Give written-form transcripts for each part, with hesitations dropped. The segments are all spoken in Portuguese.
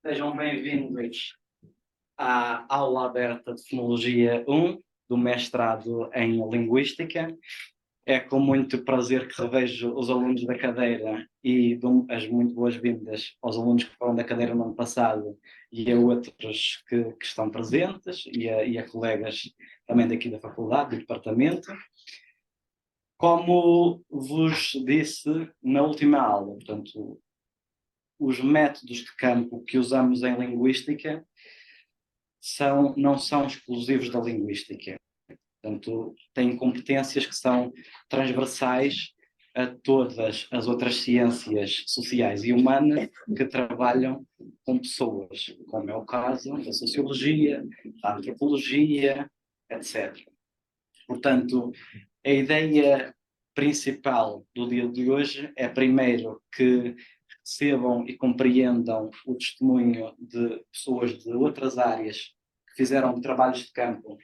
Sejam bem-vindos à aula aberta de Fonologia 1 do mestrado em Linguística. É com muito prazer que revejo os alunos da cadeira e dou as muito boas-vindas aos alunos que foram da cadeira no ano passado e a outros que estão presentes e a colegas também daqui da faculdade, do departamento. Como vos disse na última aula, portanto, os métodos de campo que usamos em linguística não são exclusivos da linguística. Portanto, têm competências que são transversais a todas as outras ciências sociais e humanas que trabalham com pessoas, como é o caso da sociologia, da antropologia, etc. Portanto, a ideia principal do dia de hoje é, primeiro, que recebam e compreendam o testemunho de pessoas de outras áreas que fizeram trabalho de campo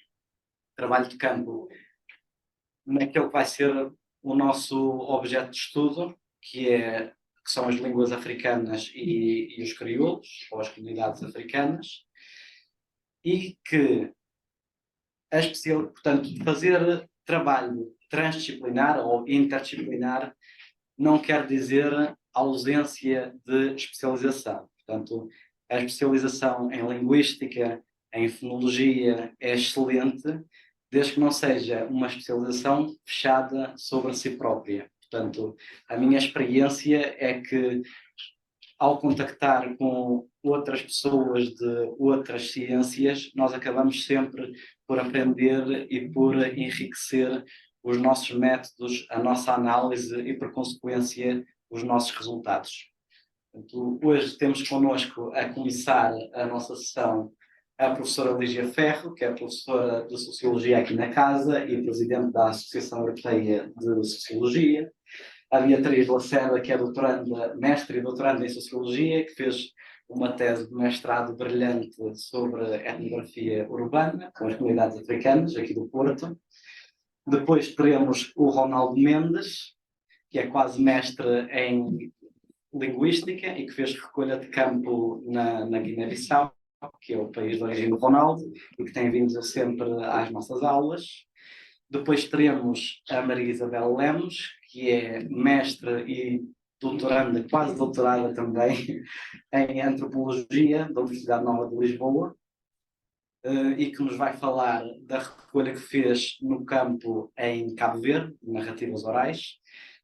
naquele que vai ser o nosso objeto de estudo, que são as línguas africanas e os crioulos, ou as comunidades africanas, e que portanto, fazer trabalho transdisciplinar ou interdisciplinar não quer dizer ausência de especialização. Portanto, a especialização em linguística, em fonologia é excelente, desde que não seja uma especialização fechada sobre si própria. Portanto, a minha experiência é que, ao contactar com outras pessoas de outras ciências, nós acabamos sempre por aprender e por enriquecer os nossos métodos, a nossa análise e, por consequência, os nossos resultados. Portanto, hoje temos connosco, a começar a nossa sessão, a professora Lígia Ferro, que é professora de Sociologia aqui na casa e presidente da Associação Europeia de Sociologia. A Beatriz Lacerda, que é doutoranda, mestre e doutoranda em Sociologia, que fez uma tese de mestrado brilhante sobre etnografia urbana com as comunidades africanas, aqui do Porto. Depois teremos o Ronaldo Mendes, que é quase mestre em linguística e que fez recolha de campo na Guiné-Bissau, que é o país de origem do Ronaldo, e que tem vindo sempre às nossas aulas. Depois teremos a Maria Isabel Lemos, que é mestre e doutoranda, quase doutorada também, em Antropologia da Universidade Nova de Lisboa, e que nos vai falar da recolha que fez no campo em Cabo Verde, narrativas orais.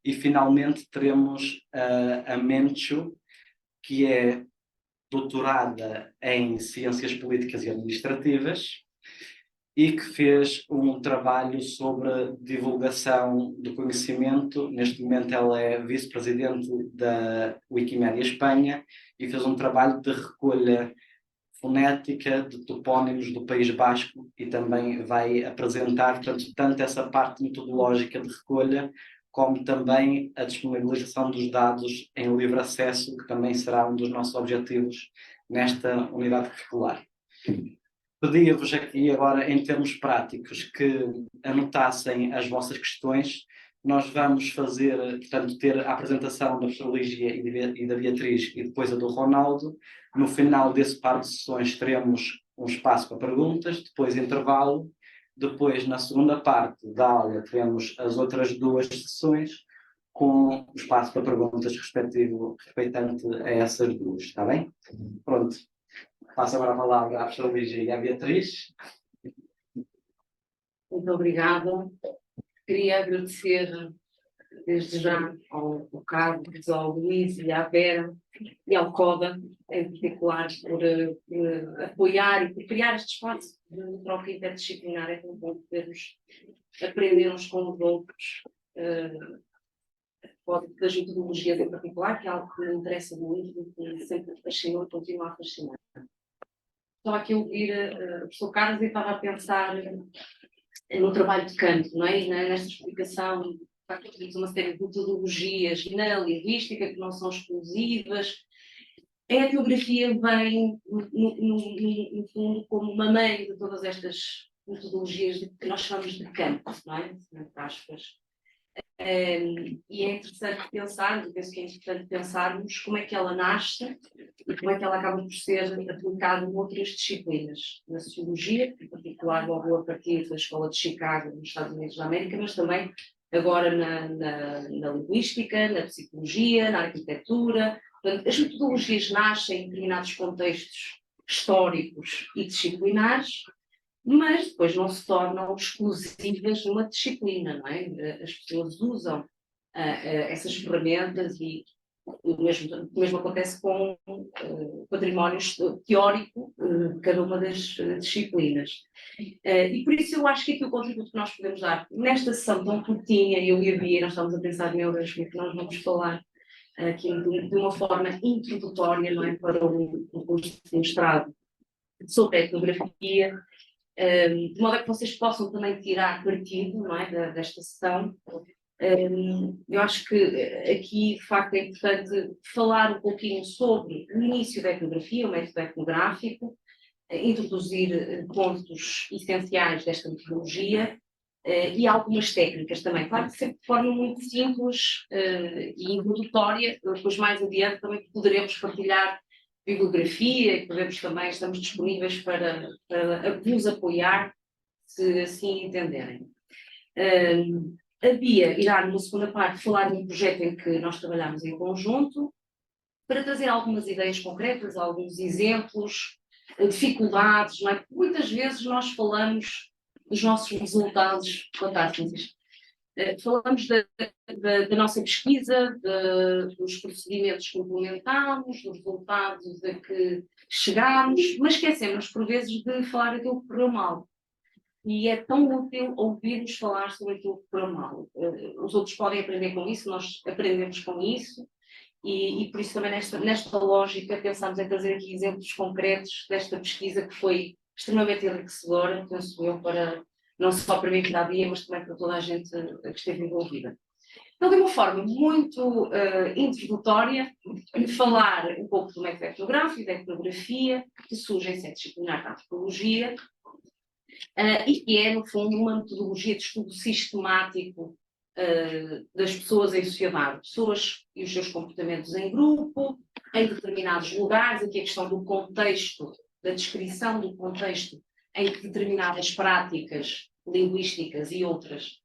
E finalmente teremos a Menchu, que é doutorada em Ciências Políticas e Administrativas e que fez um trabalho sobre divulgação do conhecimento. Neste momento ela é vice-presidente da Wikimédia Espanha e fez um trabalho de recolha fonética de topónimos do País Basco e também vai apresentar tanto essa parte metodológica de recolha como também a disponibilização dos dados em livre acesso, que também será um dos nossos objetivos nesta unidade curricular. Pedia-vos aqui agora, em termos práticos, que anotassem as vossas questões. Nós vamos fazer, portanto, ter a apresentação da professora Lígia e da Beatriz e depois a do Ronaldo. No final desse par de sessões teremos um espaço para perguntas, depois intervalo. Depois, na segunda parte da aula, teremos as outras duas sessões com o espaço para perguntas respeitante a essas duas, está bem? Pronto. Passo agora a palavra à professora Lígia e à Beatriz. Muito obrigada. Queria agradecer desde já ao Carlos, ao Luís e à Vera e ao CODA, em particular, por apoiar e por criar este espaço de troca interdisciplinar. É tão bom podermos aprender uns com os outros, das metodologias em particular, que é algo que me interessa muito, que sempre fascinou e continua a fascinar. Estava aqui a ouvir o professor Carlos e estava a pensar no trabalho de campo, não é? E nesta explicação, de facto, temos uma série de metodologias na linguística que não são exclusivas. A etnografia vem, no fundo, como uma mãe de todas estas metodologias que nós chamamos de campo, não é? Entre aspas. E é interessante pensar, eu penso que é importante pensarmos como é que ela nasce e como é que ela acaba por ser aplicada em outras disciplinas, na sociologia, em particular logo a partir da Escola de Chicago, nos Estados Unidos da América, mas também agora na linguística, na psicologia, na arquitetura. Portanto, as metodologias nascem em determinados contextos históricos e disciplinares, mas depois não se tornam exclusivas numa disciplina, não é? As pessoas usam essas ferramentas e o mesmo acontece com património teórico de cada uma das disciplinas. E por isso eu acho que aqui o contributo que nós podemos dar nesta sessão tão curtinha, eu e a Bia, nós estamos a pensar em euros, que nós vamos falar aqui de uma forma introdutória, não é? Para o curso de mestrado sobre a etnografia, de modo a que vocês possam também tirar partido, não é, desta sessão. Eu acho que aqui, de facto, é importante falar um pouquinho sobre o início da etnografia, o método etnográfico, introduzir pontos essenciais desta metodologia e algumas técnicas também. Claro que sempre de forma muito simples e introdutória, depois mais adiante também poderemos partilhar bibliografia e podemos também, estamos disponíveis para vos apoiar, se assim entenderem. A Bia irá, numa segunda parte, falar de um projeto em que nós trabalhamos em conjunto, para trazer algumas ideias concretas, alguns exemplos, dificuldades, não é? Porque muitas vezes nós falamos dos nossos resultados fantásticos. Falamos da nossa pesquisa, dos procedimentos que implementámos, dos resultados a que chegámos, mas esquecemos, por vezes, de falar daquilo que correu mal. E é tão útil ouvir-nos falar sobre aquilo que correu mal. Os outros podem aprender com isso, nós aprendemos com isso, e por isso também nesta lógica pensamos em trazer aqui exemplos concretos desta pesquisa que foi extremamente enriquecedora, penso eu, não só para mim que dá dia, mas também para toda a gente que esteve envolvida. Então, de uma forma muito introdutória, falar um pouco do método etnográfico e da etnografia, que surge em sede disciplinar da antropologia, e que é, no fundo, uma metodologia de estudo sistemático das pessoas em sociedade, pessoas e os seus comportamentos em grupo, em determinados lugares, aqui a questão do contexto, da descrição do contexto em que determinadas práticas linguísticas e outras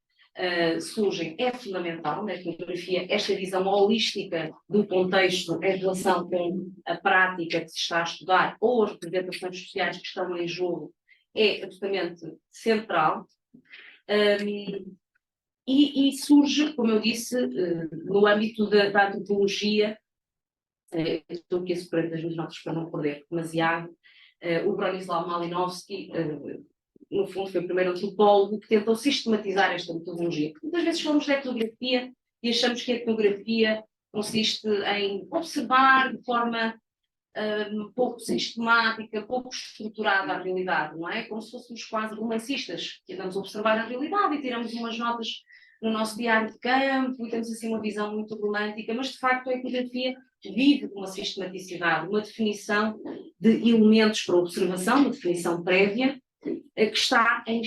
surgem, é fundamental na etnografia esta visão holística do contexto em relação com a prática que se está a estudar ou as representações sociais que estão em jogo, é absolutamente central. E surge, como eu disse, no âmbito da antropologia, estou aqui a separar das minhas notas para não perder demasiado, o Bronislaw Malinowski, no fundo foi o primeiro antropólogo que tentou sistematizar esta metodologia. Porque muitas vezes falamos de etnografia e achamos que a etnografia consiste em observar de forma pouco sistemática, pouco estruturada a realidade, não é? Como se fôssemos quase romancistas, que andamos a observar a realidade e tiramos umas notas no nosso diário de campo e temos assim uma visão muito romântica, mas de facto a etnografia vive de uma sistematicidade, uma definição de elementos para observação, uma definição prévia, que está em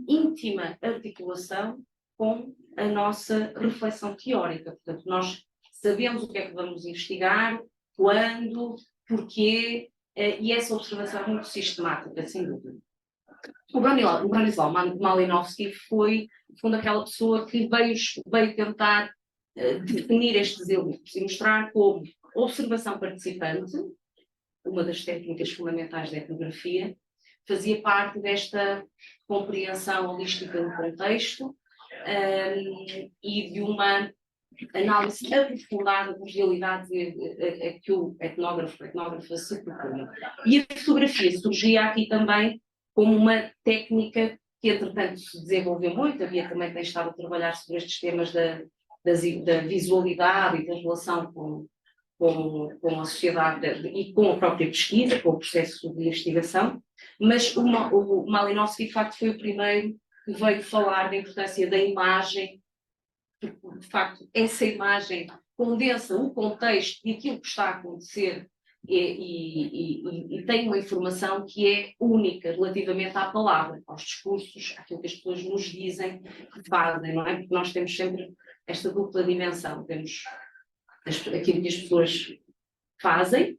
íntima articulação com a nossa reflexão teórica. Portanto, nós sabemos o que é que vamos investigar, quando, porquê, e essa observação é muito sistemática, sem dúvida. O Bronislaw Malinowski foi, no fundo, aquela pessoa que veio tentar definir estes elementos e mostrar como a observação participante, uma das técnicas fundamentais da etnografia, fazia parte desta compreensão holística do contexto e de uma análise aprofundada das realidades a que o etnógrafo, a etnógrafa se propõe. E a fotografia surgia aqui também como uma técnica que, entretanto, se desenvolveu muito. A Bia também tem estado a trabalhar sobre estes temas da visualidade e da relação com a sociedade e com a própria pesquisa, com o processo de investigação, mas o Malinowski, de facto, foi o primeiro que veio falar da importância da imagem, porque, de facto, essa imagem condensa o contexto e aquilo que está a acontecer e tem uma informação que é única relativamente à palavra, aos discursos, àquilo que as pessoas nos dizem que fazem, não é? Porque nós temos sempre esta dupla dimensão, temos aquilo que as pessoas fazem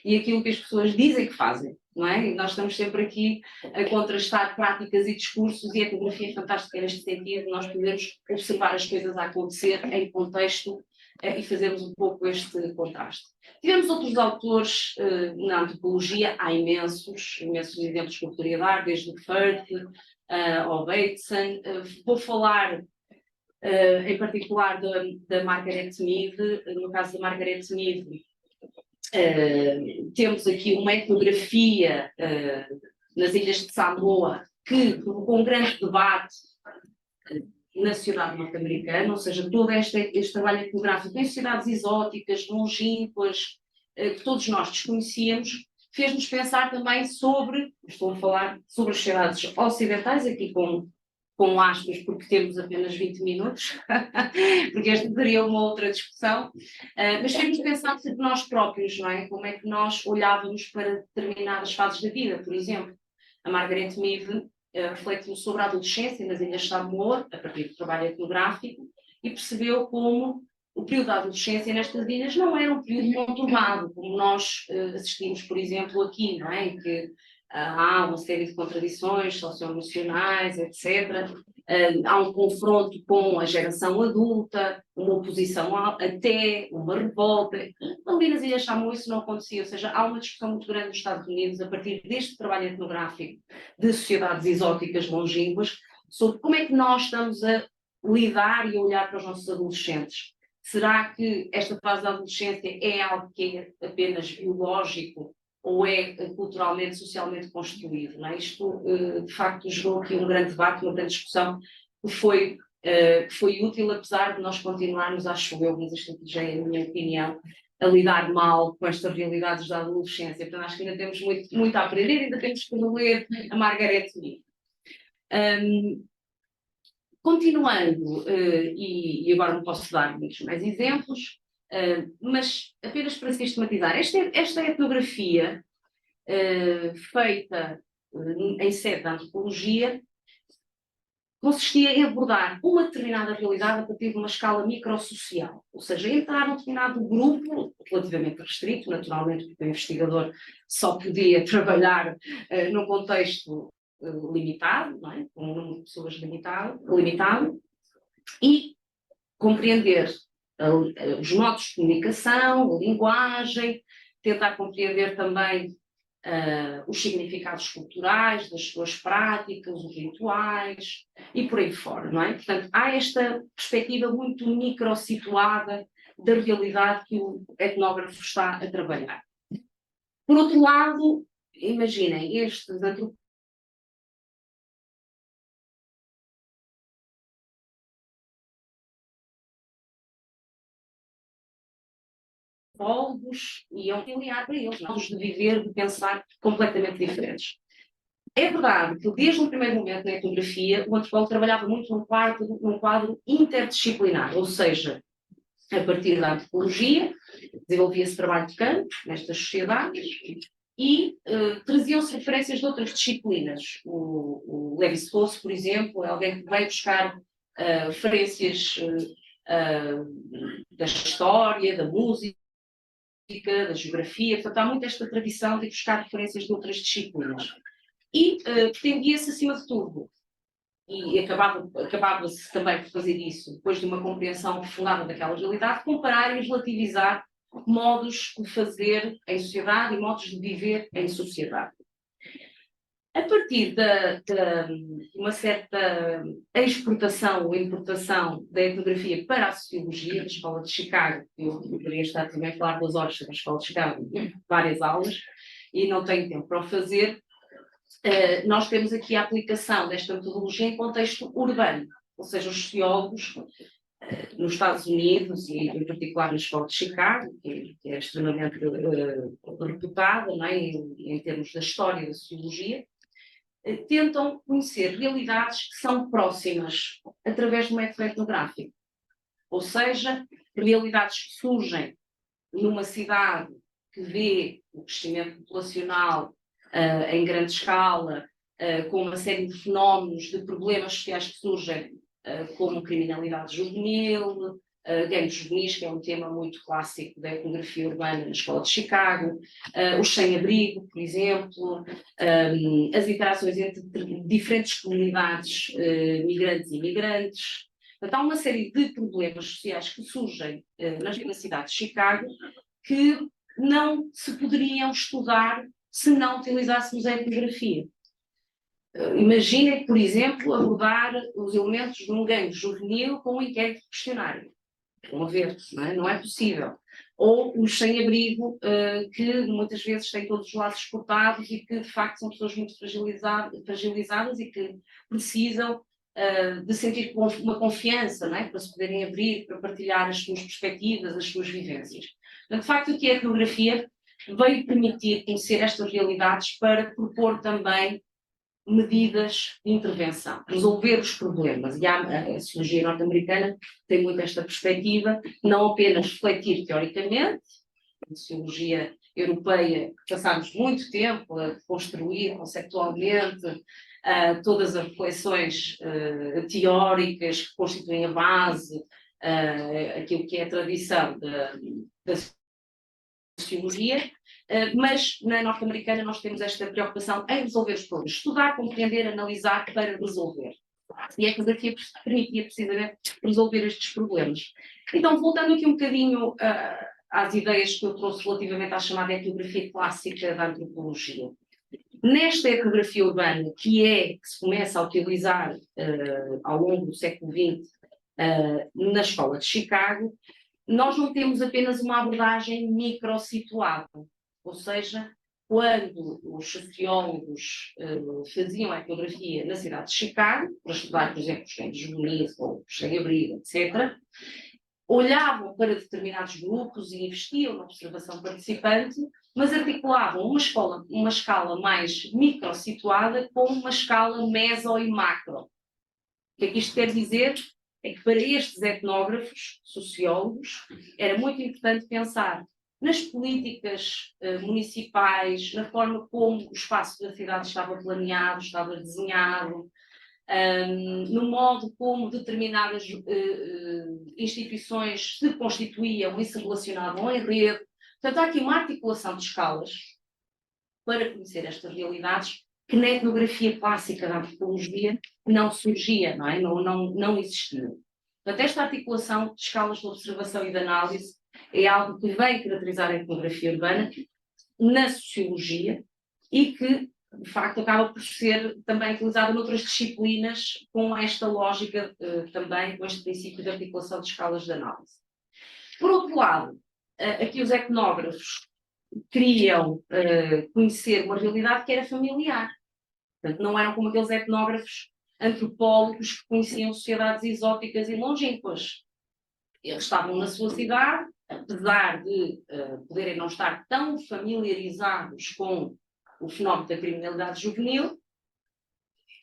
e aquilo que as pessoas dizem que fazem, não é? E nós estamos sempre aqui a contrastar práticas e discursos, e a etnografia é fantástica neste sentido, nós podemos observar as coisas a acontecer em contexto e fazermos um pouco este contraste. Tivemos outros autores na antropologia, há imensos exemplos que eu poderia dar, desde o Firth ao Bateson. Vou falar em particular da Margaret Mead. No caso da Margaret Mead, temos aqui uma etnografia nas ilhas de Samoa que provocou um grande debate na sociedade norte-americana, ou seja, todo este trabalho etnográfico em sociedades exóticas, longínquas, que todos nós desconhecíamos, fez-nos pensar também estou a falar sobre as sociedades ocidentais, aqui com aspas, porque temos apenas 20 minutos, porque esta seria uma outra discussão, mas temos de pensar sobre nós próprios, não é? Como é que nós olhávamos para determinadas fases da vida, por exemplo. A Margaret Mead refletiu sobre a adolescência nas Ilhas de Samoa, a partir do trabalho etnográfico, e percebeu como o período da adolescência nestas ilhas não era um período conturbado, como nós assistimos, por exemplo, aqui, não é? Em que há uma série de contradições socioemocionais, etc. Há um confronto com a geração adulta, uma oposição até, uma revolta. Ali nas Ilhas Samoa isso não acontecia, ou seja, há uma discussão muito grande nos Estados Unidos, a partir deste trabalho etnográfico de sociedades exóticas longínquas, sobre como é que nós estamos a lidar e a olhar para os nossos adolescentes. Será que esta fase da adolescência é algo que é apenas biológico ou é culturalmente, socialmente construído? Não é? Isto, de facto, gerou aqui um grande debate, uma grande discussão, que foi útil, apesar de nós continuarmos, acho eu, mas isto já é a minha opinião, a lidar mal com estas realidades da adolescência. Portanto, acho que ainda temos muito a aprender, ainda temos que ler a Margaret Mead. Continuando, e agora não posso dar muitos mais exemplos, mas apenas para sistematizar, esta etnografia feita em sede da antropologia consistia em abordar uma determinada realidade a partir de uma escala microsocial, ou seja, entrar num determinado grupo, relativamente restrito, naturalmente, porque o investigador só podia trabalhar num contexto limitado, não é? Com um número de pessoas limitado, e compreender os modos de comunicação, a linguagem, tentar compreender também os significados culturais das suas práticas, os rituais e por aí fora, não é? Portanto, há esta perspectiva muito micro-situada da realidade que o etnógrafo está a trabalhar. Por outro lado, imaginem, estes antropólogos iam olhar para eles, modos de viver, de pensar completamente diferentes. É verdade que desde o primeiro momento na etnografia o antropólogo trabalhava muito num quadro interdisciplinar, ou seja, a partir da antropologia, desenvolvia-se trabalho de campo nestas sociedades e traziam-se referências de outras disciplinas. O Lévi-Strauss, por exemplo, é alguém que veio buscar referências da história, da música, da geografia, portanto há muito esta tradição de buscar referências de outras disciplinas. E pretendia-se, acima de tudo, e acabava-se também por fazer isso, depois de uma compreensão aprofundada daquela realidade, comparar e relativizar modos de fazer em sociedade e modos de viver em sociedade. A partir de uma certa exportação ou importação da etnografia para a sociologia, da Escola de Chicago, eu poderia estar também a falar 2 horas sobre a Escola de Chicago, várias aulas, e não tenho tempo para o fazer, nós temos aqui a aplicação desta metodologia em contexto urbano, ou seja, os sociólogos nos Estados Unidos e em particular na Escola de Chicago, que é extremamente reputada, não é? em termos da história da sociologia, tentam conhecer realidades que são próximas através do método etnográfico, ou seja, realidades que surgem numa cidade que vê o crescimento populacional em grande escala, com uma série de fenómenos, de problemas sociais que surgem, como criminalidade juvenil, gangues juvenis, que é um tema muito clássico da etnografia urbana na Escola de Chicago, os sem-abrigo, por exemplo, as interações entre diferentes comunidades migrantes e imigrantes. Portanto, há uma série de problemas sociais que surgem na cidade de Chicago que não se poderiam estudar se não utilizássemos a etnografia. Imaginem, por exemplo, abordar os elementos de um gangue juvenil com um inquérito questionário. Vão ver, não é possível. Ou os sem-abrigo, que muitas vezes têm todos os lados cortados e que, de facto, são pessoas muito fragilizadas e que precisam de sentir uma confiança, não é? Para se poderem abrir, para partilhar as suas perspectivas, as suas vivências. Portanto, de facto, aqui a etnografia veio permitir conhecer estas realidades para propor também medidas de intervenção, resolver os problemas. E a sociologia norte-americana tem muito esta perspectiva, não apenas refletir teoricamente, a sociologia europeia, passámos muito tempo a construir conceptualmente todas as reflexões teóricas que constituem a base, aquilo que é a tradição da sociologia, mas na norte-americana nós temos esta preocupação em resolver os problemas, estudar, compreender, analisar para resolver. E a etnografia permitia precisamente resolver estes problemas. Então, voltando aqui um bocadinho às ideias que eu trouxe relativamente à chamada etnografia clássica da antropologia. Nesta etnografia urbana, que se começa a utilizar ao longo do século XX na Escola de Chicago, nós não temos apenas uma abordagem micro-situada, ou seja, quando os sociólogos faziam a etnografia na cidade de Chicago, para estudar, por exemplo, os gangues juvenis ou os sem-abrigo, etc., olhavam para determinados grupos e investiam na observação participante, mas articulavam uma escala mais micro-situada com uma escala meso e macro. O que é que isto quer dizer? É que para estes etnógrafos, sociólogos, era muito importante pensar nas políticas municipais, na forma como o espaço da cidade estava planeado, estava desenhado, no modo como determinadas instituições se constituíam e se relacionavam em rede. Portanto, há aqui uma articulação de escalas para conhecer estas realidades que na etnografia clássica da antropologia não surgia, não é? Não existia. Portanto, esta articulação de escalas de observação e de análise é algo que vem caracterizar a etnografia urbana na sociologia e que, de facto, acaba por ser também utilizado noutras disciplinas com esta lógica também, com este princípio de articulação de escalas de análise. Por outro lado, aqui os etnógrafos queriam conhecer uma realidade que era familiar. Portanto, não eram como aqueles etnógrafos antropólogos que conheciam sociedades exóticas e longínquas. Eles estavam na sua cidade, apesar de poderem não estar tão familiarizados com o fenómeno da criminalidade juvenil,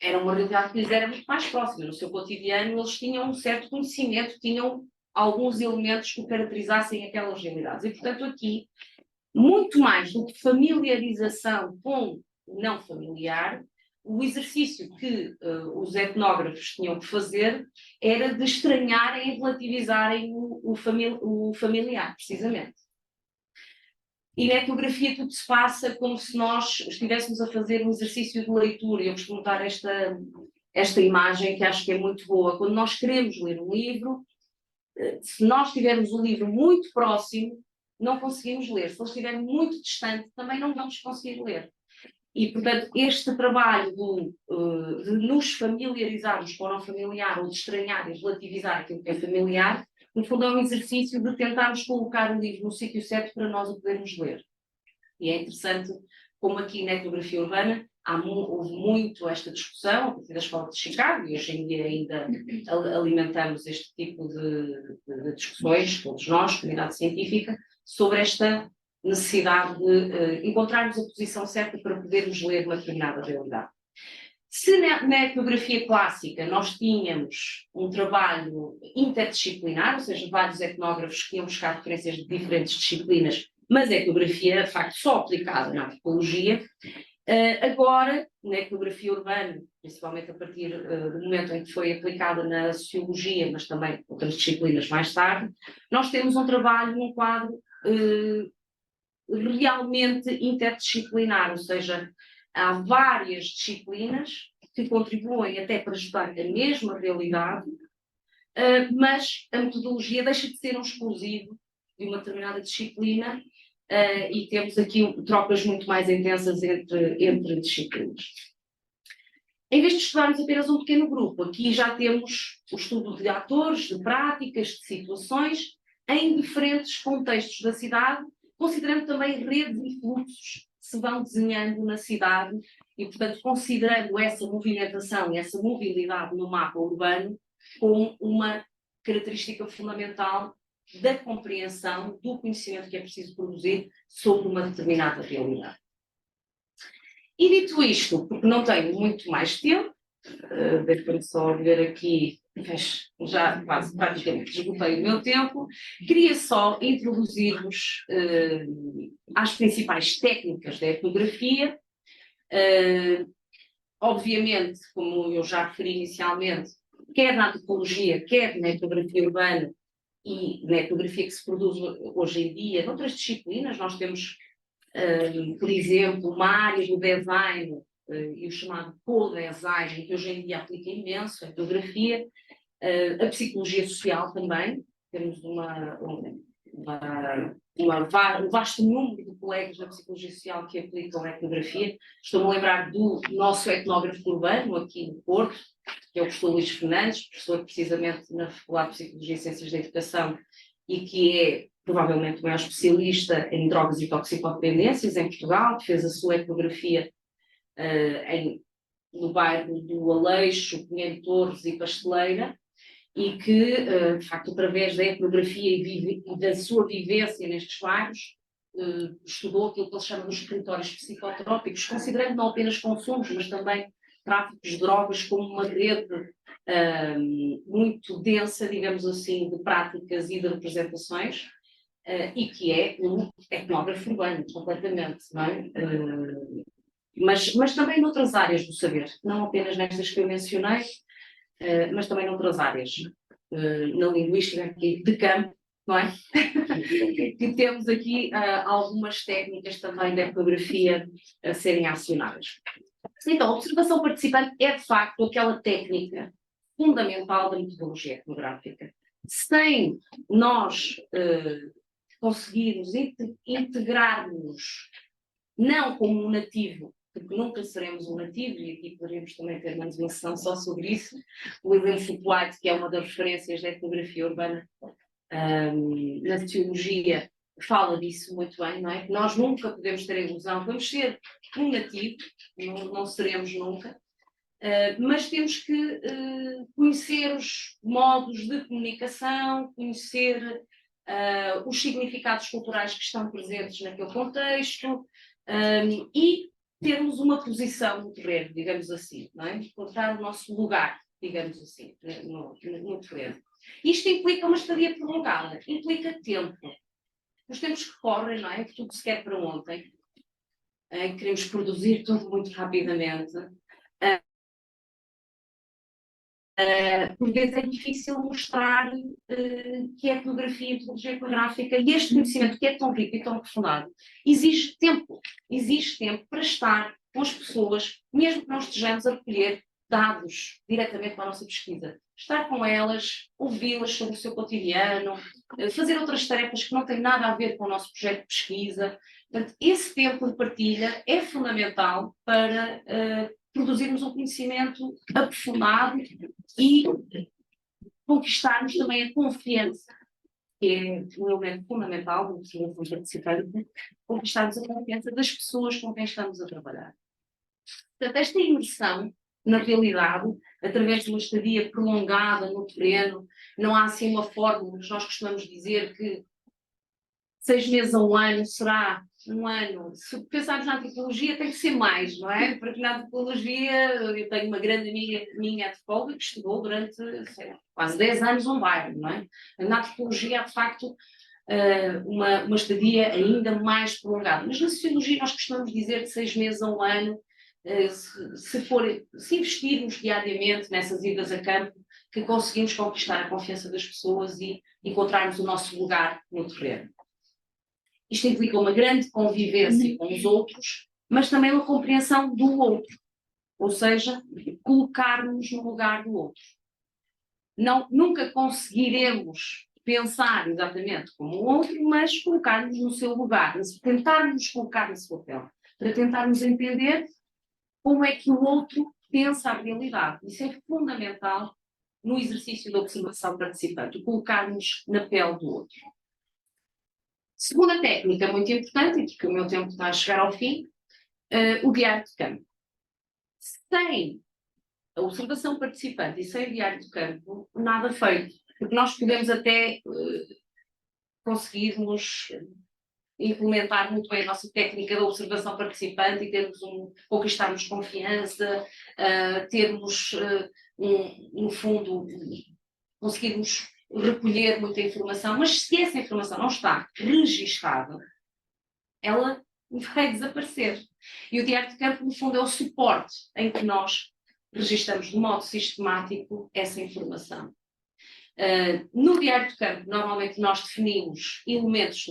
era uma realidade que lhes era muito mais próxima. No seu cotidiano, eles tinham um certo conhecimento, tinham alguns elementos que caracterizassem aquelas realidades. E, portanto, aqui, muito mais do que familiarização com o não familiar, o exercício que os etnógrafos tinham que fazer era de estranharem e relativizarem o familiar, precisamente. E na etnografia tudo se passa como se nós estivéssemos a fazer um exercício de leitura. Eu costumo dar esta imagem que acho que é muito boa. Quando nós queremos ler um livro, se nós tivermos o livro muito próximo, não conseguimos ler. Se ele estiver muito distante, também não vamos conseguir ler. E, portanto, este trabalho de nos familiarizarmos com o não familiar ou de estranhar e relativizar aquilo que é familiar, no fundo é um exercício de tentarmos colocar o livro no sítio certo para nós o podermos ler. E é interessante como aqui na etnografia urbana houve muito esta discussão, a partir da Escola de Chicago, e hoje em dia ainda alimentamos este tipo de discussões, todos nós, comunidade científica, sobre esta necessidade de encontrarmos a posição certa para podermos ler uma determinada realidade. Se na etnografia clássica nós tínhamos um trabalho interdisciplinar, ou seja, vários etnógrafos que iam buscar referências de diferentes disciplinas mas a etnografia, de facto, só aplicada na antropologia. Agora, na etnografia urbana, principalmente a partir do momento em que foi aplicada na sociologia, mas também outras disciplinas mais tarde, nós temos um trabalho num quadro realmente interdisciplinar, ou seja, há várias disciplinas que contribuem até para estudar a mesma realidade, mas a metodologia deixa de ser um exclusivo de uma determinada disciplina e temos aqui trocas muito mais intensas entre disciplinas. Em vez de estudarmos apenas um pequeno grupo, aqui já temos o estudo de atores, de práticas, de situações, em diferentes contextos da cidade, considerando também redes e fluxos que se vão desenhando na cidade e, portanto, considerando essa movimentação e essa mobilidade no mapa urbano como uma característica fundamental da compreensão do conhecimento que é preciso produzir sobre uma determinada realidade. E dito isto, porque não tenho muito mais tempo, deixa-me só ver aqui, já quase praticamente esgotei o meu tempo, queria só introduzir-vos às principais técnicas da etnografia. Obviamente, como eu já referi inicialmente, quer na antropologia, quer na etnografia urbana e na etnografia que se produz hoje em dia, noutras disciplinas, nós temos, por exemplo, uma área do design e o chamado co-design, que hoje em dia aplica imenso a etnografia, a psicologia social também, temos um vasto número de colegas da psicologia social que aplicam a etnografia. Estou-me a lembrar do nosso etnógrafo urbano, aqui no Porto, que é o professor Luís Fernandes, professor precisamente na Faculdade de Psicologia e Ciências da Educação, e que é provavelmente o maior especialista em drogas e toxicodependências em Portugal, que fez a sua etnografia no bairro do Aleixo, Pinheiro Torres e Pasteleira, e que, de facto, através da etnografia e da sua vivência nestes bairros, estudou aquilo que ele chama dos territórios psicotrópicos, considerando não apenas consumos, mas também tráfico de drogas como uma rede muito densa, digamos assim, de práticas e de representações, e que é um etnógrafo urbano, completamente, não é? Mas também noutras áreas do saber, não apenas nestas que eu mencionei, mas também noutras áreas, na linguística de campo, não é? Que temos aqui algumas técnicas também de etnografia a serem acionadas. Então, a observação participante é, de facto, aquela técnica fundamental da metodologia etnográfica. Sem nós conseguirmos integrarmos, não como um nativo, porque nunca seremos um nativo, e aqui poderíamos também ter mais uma sessão só sobre isso. O William Foucault, que é uma das referências da etnografia urbana na sociologia, fala disso muito bem, não é? Nós nunca podemos ter a ilusão, vamos ser um nativo, não seremos nunca, mas temos que conhecer os modos de comunicação, conhecer os significados culturais que estão presentes naquele contexto e termos uma posição no terreno, digamos assim, não é? Encontrar o nosso lugar, digamos assim, no terreno. Isto implica uma estadia prolongada, implica tempo. Os tempos que correm, não é? Que tudo se quer para ontem. Queremos produzir tudo muito rapidamente. Por vezes é difícil mostrar que a etnografia e a metodologia etnográfica e este conhecimento que é tão rico e tão aprofundado exige tempo para estar com as pessoas, mesmo que não estejamos a recolher dados diretamente para a nossa pesquisa. Estar com elas, ouvi-las sobre o seu cotidiano, fazer outras tarefas que não têm nada a ver com o nosso projeto de pesquisa. Portanto, esse tempo de partilha é fundamental para produzirmos um conhecimento aprofundado e conquistarmos também a confiança, que é um elemento fundamental do observação participante, conquistarmos a confiança das pessoas com quem estamos a trabalhar. Portanto, esta imersão na realidade, através de uma estadia prolongada no terreno, não há assim uma fórmula, mas nós costumamos dizer que 6 meses a um ano será um ano. Se pensarmos na antropologia, tem que ser mais, não é? Porque na antropologia, eu tenho uma grande amiga minha antropóloga que estudou durante, sei lá, quase 10 anos um bairro, não é? Na antropologia, de facto, uma estadia ainda mais prolongada. Mas na sociologia nós costumamos dizer de 6 meses a um ano, se investirmos diariamente nessas idas a campo, que conseguimos conquistar a confiança das pessoas e encontrarmos o nosso lugar no terreno. Isto implica uma grande convivência com os outros, mas também uma compreensão do outro, ou seja, colocar-nos no lugar do outro. Nunca conseguiremos pensar exatamente como o outro, mas colocar-nos no seu lugar, tentarmos colocar na sua pele, para tentarmos entender como é que o outro pensa a realidade. Isso é fundamental no exercício da observação participante, colocar-nos na pele do outro. Segunda técnica muito importante, e porque o meu tempo está a chegar ao fim, o diário de campo. Sem a observação participante e sem o diário de campo, nada feito. Porque nós podemos até conseguirmos implementar muito bem a nossa técnica da observação participante e conquistarmos confiança, termos, no fundo, conseguirmos recolher muita informação, mas se essa informação não está registada, ela vai desaparecer. E o diário de campo, no fundo, é o suporte em que nós registramos de modo sistemático essa informação. No diário de campo, normalmente nós definimos elementos,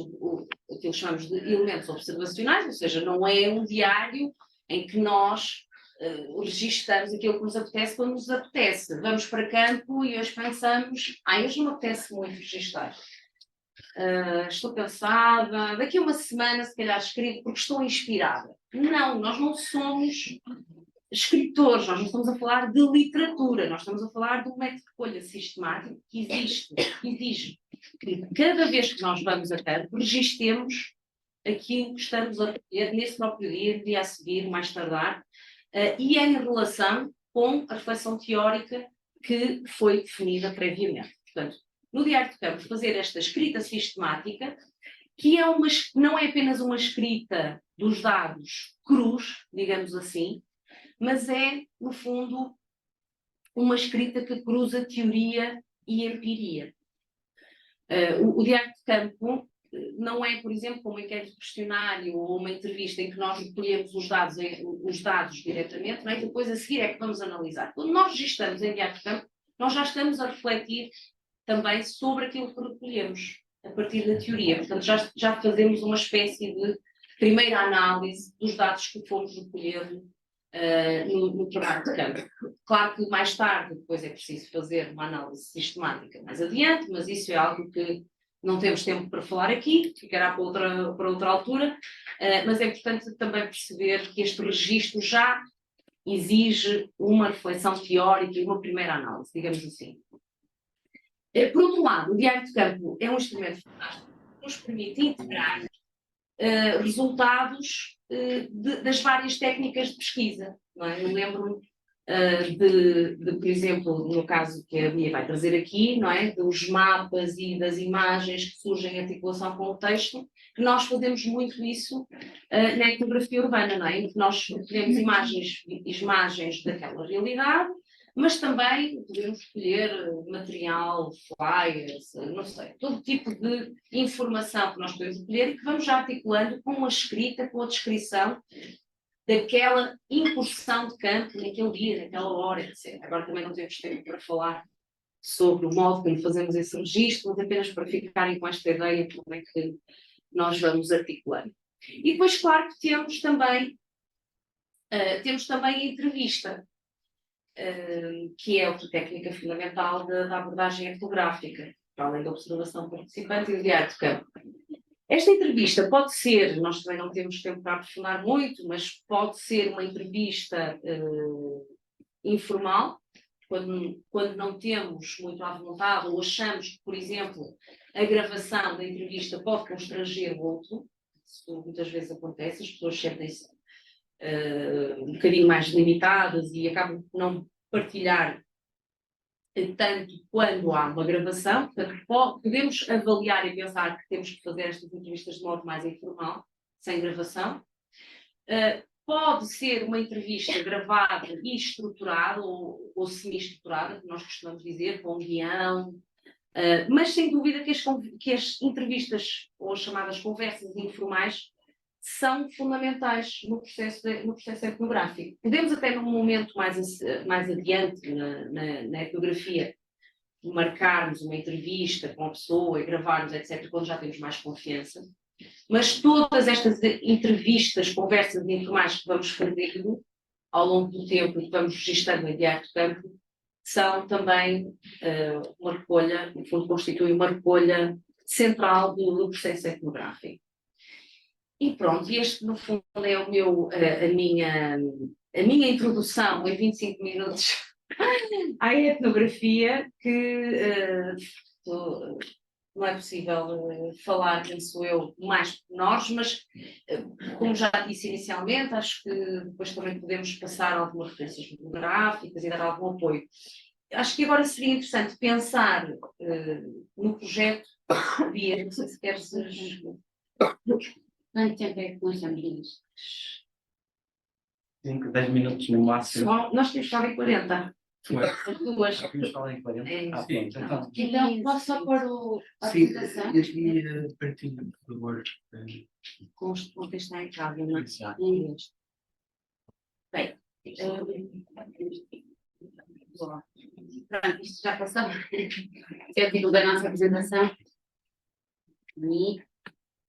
aquilo que chamamos de elementos observacionais, ou seja, não é um diário em que nós registramos aquilo que nos apetece quando nos apetece. Vamos para campo e hoje pensamos, hoje não me apetece muito registrar. Estou cansada, daqui a uma semana se calhar escrevo porque estou inspirada. Não, nós não somos escritores, nós não estamos a falar de literatura, nós estamos a falar de um método de recolha sistemático que exige que cada vez que nós vamos a campo, registremos aquilo que estamos a recolher nesse próprio dia a seguir, mais tardar, e é em relação com a reflexão teórica que foi definida previamente. Portanto, no diário de campo, fazer esta escrita sistemática, que não é apenas uma escrita dos dados crus, digamos assim, mas é, no fundo, uma escrita que cruza teoria e empiria. O diário de campo não é, por exemplo, como um inquérito de questionário ou uma entrevista em que nós recolhemos os dados diretamente, não é? E depois a seguir é que vamos analisar. Quando nós registramos em diário de campo, nós já estamos a refletir também sobre aquilo que recolhemos, a partir da teoria. Portanto, já fazemos uma espécie de primeira análise dos dados que fomos recolhendo no trabalho de campo. Claro que mais tarde, depois é preciso fazer uma análise sistemática mais adiante, mas isso é algo que não temos tempo para falar aqui, ficará para outra altura, mas é importante também perceber que este registro já exige uma reflexão teórica e uma primeira análise, digamos assim. Por outro lado, o diário de campo é um instrumento fantástico que nos permite integrar resultados das várias técnicas de pesquisa. Não é? Eu lembro-me por exemplo, no caso que a Bia vai trazer aqui, não é? Dos mapas e das imagens que surgem em articulação com o texto, que nós fazemos muito isso na etnografia urbana, não é? Em que nós temos imagens daquela realidade, mas também podemos escolher material, flyers, não sei, todo tipo de informação que nós podemos escolher e que vamos já articulando com a escrita, com a descrição daquela incursão de campo naquele dia, naquela hora, etc. Agora também não temos tempo para falar sobre o modo como fazemos esse registro, mas apenas para ficarem com esta ideia de como é que nós vamos articulando. E depois, claro, que temos também a entrevista, que é outra técnica fundamental da abordagem etnográfica, para além da observação participante e do diário de campo. Esta entrevista pode ser, nós também não temos tempo para aprofundar muito, mas pode ser uma entrevista informal, quando não temos muito à vontade ou achamos que, por exemplo, a gravação da entrevista pode constranger o outro. Isso muitas vezes acontece, as pessoas sentem-se um bocadinho mais limitadas e acabam por não partilhar tanto quando há uma gravação. Portanto, podemos avaliar e pensar que temos que fazer estas entrevistas de modo mais informal, sem gravação. Pode ser uma entrevista gravada e estruturada ou semi-estruturada, que nós costumamos dizer, com um guião, Mas sem dúvida que as entrevistas ou as chamadas conversas informais são fundamentais no processo etnográfico. Podemos até num momento mais adiante na etnografia marcarmos uma entrevista com a pessoa e gravarmos, etc., quando já temos mais confiança, mas todas estas entrevistas, conversas informais que vamos fazendo ao longo do tempo e que vamos registando em diário de campo, são também uma recolha, no fundo constituem uma recolha central do processo etnográfico. E pronto, este no fundo é a minha introdução em 25 minutos à etnografia, que não é possível falar, penso eu, mais pormenores, mas como já disse inicialmente, acho que depois também podemos passar algumas referências bibliográficas e dar algum apoio. Acho que agora seria interessante pensar no projeto. Bia, não sei se queres... Quanto tempo é que nós estamos nisso? 5, 10 minutos no máximo. Nós temos estado em 40. As duas. Já tínhamos falado em 40? É isso. Sim, então. Então, posso só pôr a Sim, apresentação? aqui pertinho, por favor. Com o texto em casa, não é? Exato. Bem, pronto, isto já passou. Esse é o título da nossa apresentação. E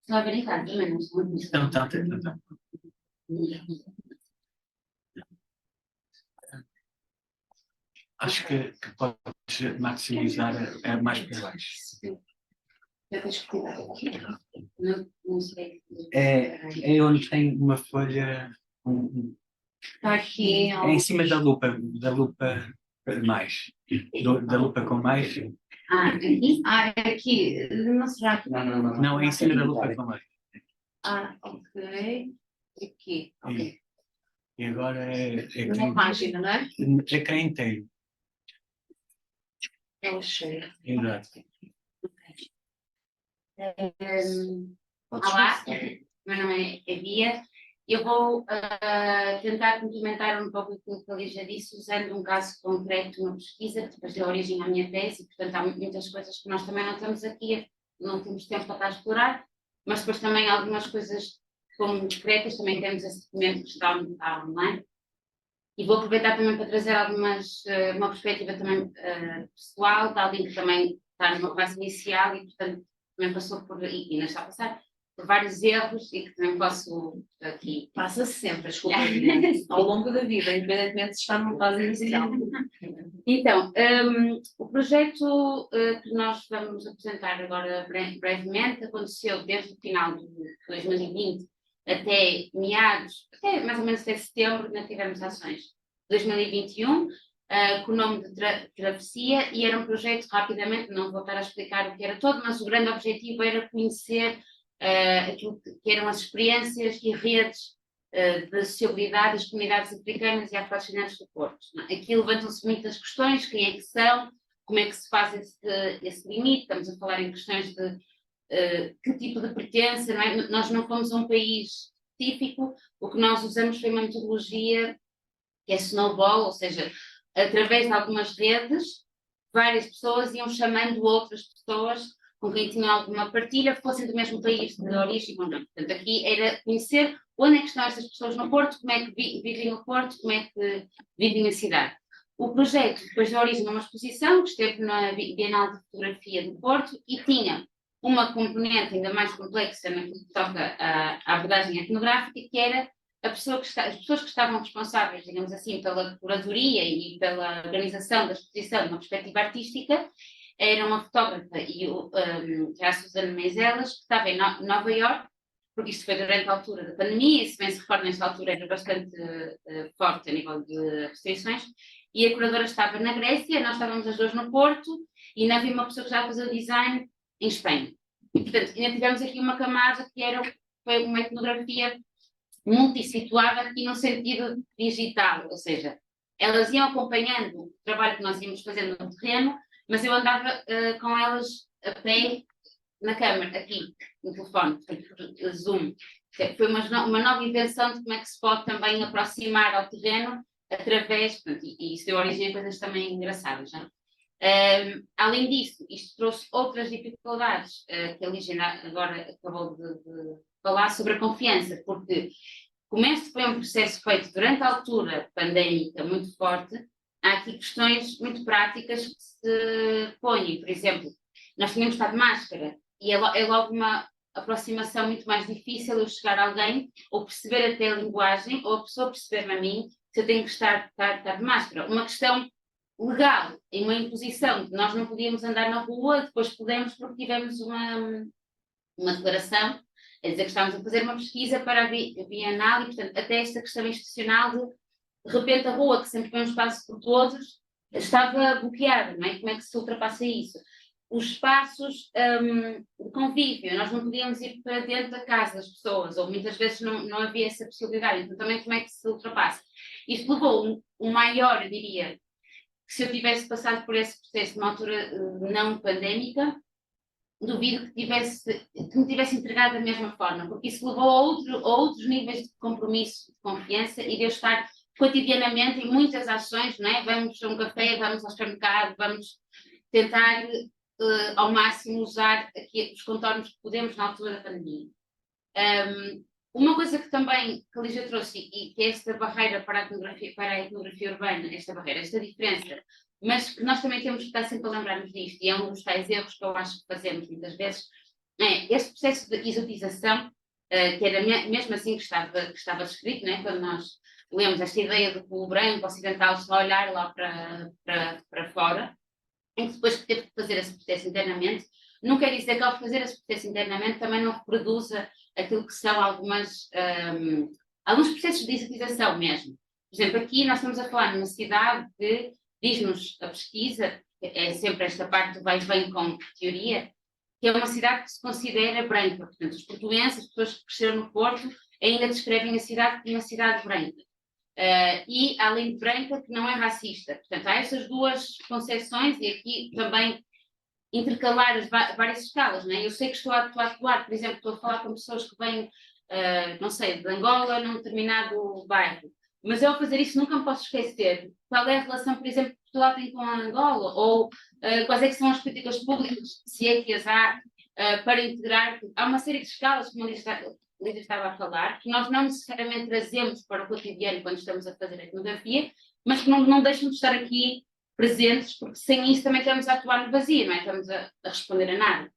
estão a ver em casa, também não estou a ver. Então. Acho que podes maximizar mais para baixo. Já tens que cuidar. Não sei. É onde tem uma folha. Está aqui. É em cima da lupa mais. Da lupa com mais. Aqui? Aqui. Não será aqui? Não, é em cima da lupa com mais. Ok. Aqui. Ok. E agora é Uma página, não é? cá inteiro. É o cheiro. Exato. Olá, meu nome é Bia. Eu vou tentar complementar um pouco aquilo que a Lígia disse, usando um caso concreto na pesquisa, que depois deu origem à minha tese, e portanto há muitas coisas que nós também não estamos aqui, não temos tempo para estar a explorar, mas depois também algumas coisas como discretas, também temos esse documento que está online. E vou aproveitar também para trazer uma perspectiva também pessoal, de alguém que também está numa fase inicial e, portanto, também passou por, e ainda está a passar, por vários erros e que também posso aqui... Passa-se sempre, desculpa, ao longo da vida, independentemente se está numa fase inicial. Então, o projeto que nós vamos apresentar agora brevemente aconteceu desde o final de 2020 até até mais ou menos até setembro, ainda tivemos ações. 2021, com o nome de Travessia, e era um projeto, rapidamente, não vou estar a explicar o que era todo, mas o grande objetivo era conhecer aquilo que eram as experiências e redes da sociabilidade das comunidades africanas e afrodescendentes do Porto. Aqui levantam-se muitas questões: quem é que são, como é que se faz esse limite, estamos a falar em questões de que tipo de pertença, não é? Nós não fomos um país específico, o que nós usamos foi uma metodologia que é snowball, ou seja, através de algumas redes, várias pessoas iam chamando outras pessoas com quem tinham alguma partilha, que fossem do mesmo país de origem ou não. Portanto, aqui era conhecer onde é que estão estas pessoas no Porto, como é que vivem no Porto, como é que vivem na cidade. O projeto depois deu origem a uma exposição que esteve na Bienal de Fotografia do Porto e tinha uma componente ainda mais complexa naquilo que toca à abordagem etnográfica, que era as pessoas que estavam responsáveis, digamos assim, pela curadoria e pela organização da exposição de uma perspectiva artística, eram a fotógrafa e a Susana Meiselas, que estava em Nova Iorque, porque isto foi durante a altura da pandemia, e se bem se recorda, nesta altura era bastante forte a nível de restrições, e a curadora estava na Grécia, nós estávamos as duas no Porto, e ainda havia uma pessoa que estava a fazer o design em Espanha. E, portanto, ainda tivemos aqui uma camada que foi uma etnografia multissituada aqui no sentido digital, ou seja, elas iam acompanhando o trabalho que nós íamos fazendo no terreno, mas eu andava com elas a pé na câmara, aqui, no telefone, portanto, Zoom. Foi uma nova invenção de como é que se pode também aproximar ao terreno através, portanto, e isso deu origem a coisas também engraçadas, não? Além disso, isto trouxe outras dificuldades que a Lígia agora acabou de falar sobre a confiança, porque como este foi um processo feito durante a altura pandémica muito forte, há aqui questões muito práticas que se põem. Por exemplo, nós tínhamos estado de máscara e é logo uma aproximação muito mais difícil eu chegar a alguém ou perceber até a linguagem ou a pessoa perceber-me a mim se eu tenho que estar de máscara. Uma questão legal, em uma imposição, que nós não podíamos andar na rua, depois pudemos porque tivemos uma declaração a dizer que estávamos a fazer uma pesquisa para a Bienal e, portanto, até esta questão institucional de repente a rua, que sempre foi um espaço por todos, estava bloqueada, não é? Como é que se ultrapassa isso? Os espaços de convívio, nós não podíamos ir para dentro da casa das pessoas, ou muitas vezes não havia essa possibilidade, então também como é que se ultrapassa? Isto levou um maior, eu diria, que se eu tivesse passado por esse processo numa altura não pandémica, duvido que me tivesse entregado da mesma forma, porque isso levou a outros níveis de compromisso, de confiança e de eu estar cotidianamente em muitas ações, não é? Vamos a um café, vamos ao supermercado, vamos tentar ao máximo usar aqui os contornos que podemos na altura da pandemia. Uma coisa que também que a Lígia trouxe e que é esta barreira para a etnografia urbana, esta diferença, mas que nós também temos que estar sempre a lembrar-nos disto, e é um dos tais erros que eu acho que fazemos muitas vezes, é este processo de exotização, que era mesmo assim que estava descrito, né? Quando nós lemos esta ideia do povo branco ocidental só olhar lá para fora, em que depois que teve que fazer esse processo internamente, não quer dizer que ao fazer esse processo internamente também não reproduza aquilo que são alguns processos de exotização mesmo. Por exemplo, aqui nós estamos a falar numa cidade que diz-nos a pesquisa, é sempre esta parte do vai e vem com teoria, que é uma cidade que se considera branca. Portanto, os portugueses, as pessoas que cresceram no Porto, ainda descrevem a cidade como uma cidade branca. E, além de branca, que não é racista. Portanto, há estas duas concepções e aqui também intercalar as várias escalas, não é? Eu sei que estou a atuar, por exemplo, estou a falar com pessoas que vêm, não sei, de Angola, num determinado bairro, mas eu ao fazer isso nunca me posso esquecer qual é a relação, por exemplo, que Portugal tem com a Angola, ou quais é que são as políticas públicas, se é que as há, para integrar. Há uma série de escalas, como a Lídia estava a falar, que nós não necessariamente trazemos para o cotidiano quando estamos a fazer a etnografia, mas que não deixam de estar aqui presentes, porque sem isso também estamos a atuar no vazio, não é? Estamos a responder a nada.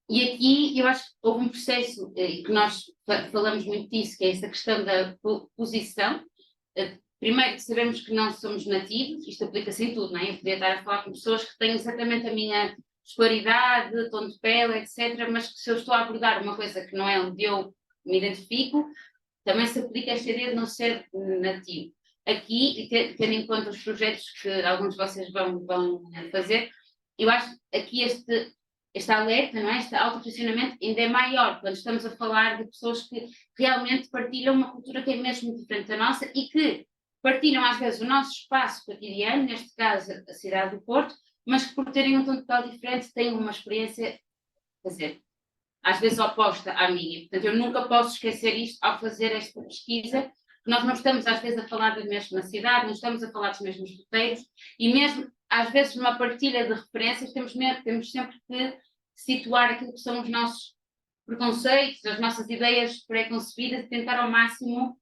E aqui eu acho que houve um processo, que nós falamos muito disso, que é essa questão da posição. Primeiro, que sabemos que não somos nativos, isto aplica-se em tudo, não é? Eu podia estar a falar com pessoas que têm exatamente a minha escolaridade, tom de pele, etc., mas que se eu estou a abordar uma coisa que não é onde eu me identifico, também se aplica esta ideia de não ser nativo. Aqui, tendo em conta os projetos que alguns de vocês vão fazer, eu acho que aqui este alerta, não é? Este autoposicionamento ainda é maior quando estamos a falar de pessoas que realmente partilham uma cultura que é mesmo diferente da nossa e que partilham às vezes o nosso espaço cotidiano, neste caso a cidade do Porto, mas que por terem um tom total diferente têm uma experiência, quer dizer, às vezes oposta à minha. Portanto, eu nunca posso esquecer isto ao fazer esta pesquisa. Nós não estamos às vezes a falar da mesma cidade, não estamos a falar dos mesmos roteiros e mesmo às vezes numa partilha de referências temos sempre que situar aquilo que são os nossos preconceitos, as nossas ideias pré-concebidas e tentar ao máximo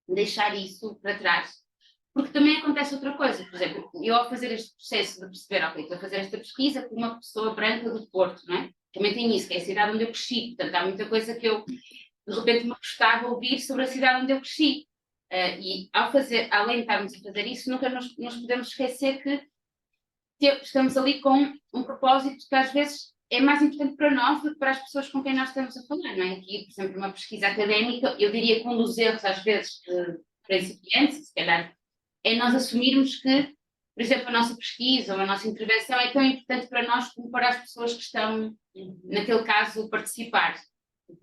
deixar isso para trás. Porque também acontece outra coisa, por exemplo, eu ao fazer este processo de perceber, ok, estou a fazer esta pesquisa com uma pessoa branca do Porto, não é? Também tem isso, que é a cidade onde eu cresci, portanto há muita coisa que eu de repente me gostava de ouvir sobre a cidade onde eu cresci. E além de estarmos a fazer isso, nunca nos podemos esquecer que estamos ali com um propósito que às vezes é mais importante para nós do que para as pessoas com quem nós estamos a falar, não é? Aqui, por exemplo, uma pesquisa académica, eu diria que um dos erros às vezes principiantes, se calhar, é nós assumirmos que, por exemplo, a nossa pesquisa ou a nossa intervenção é tão importante para nós como para as pessoas que estão, naquele caso, participar.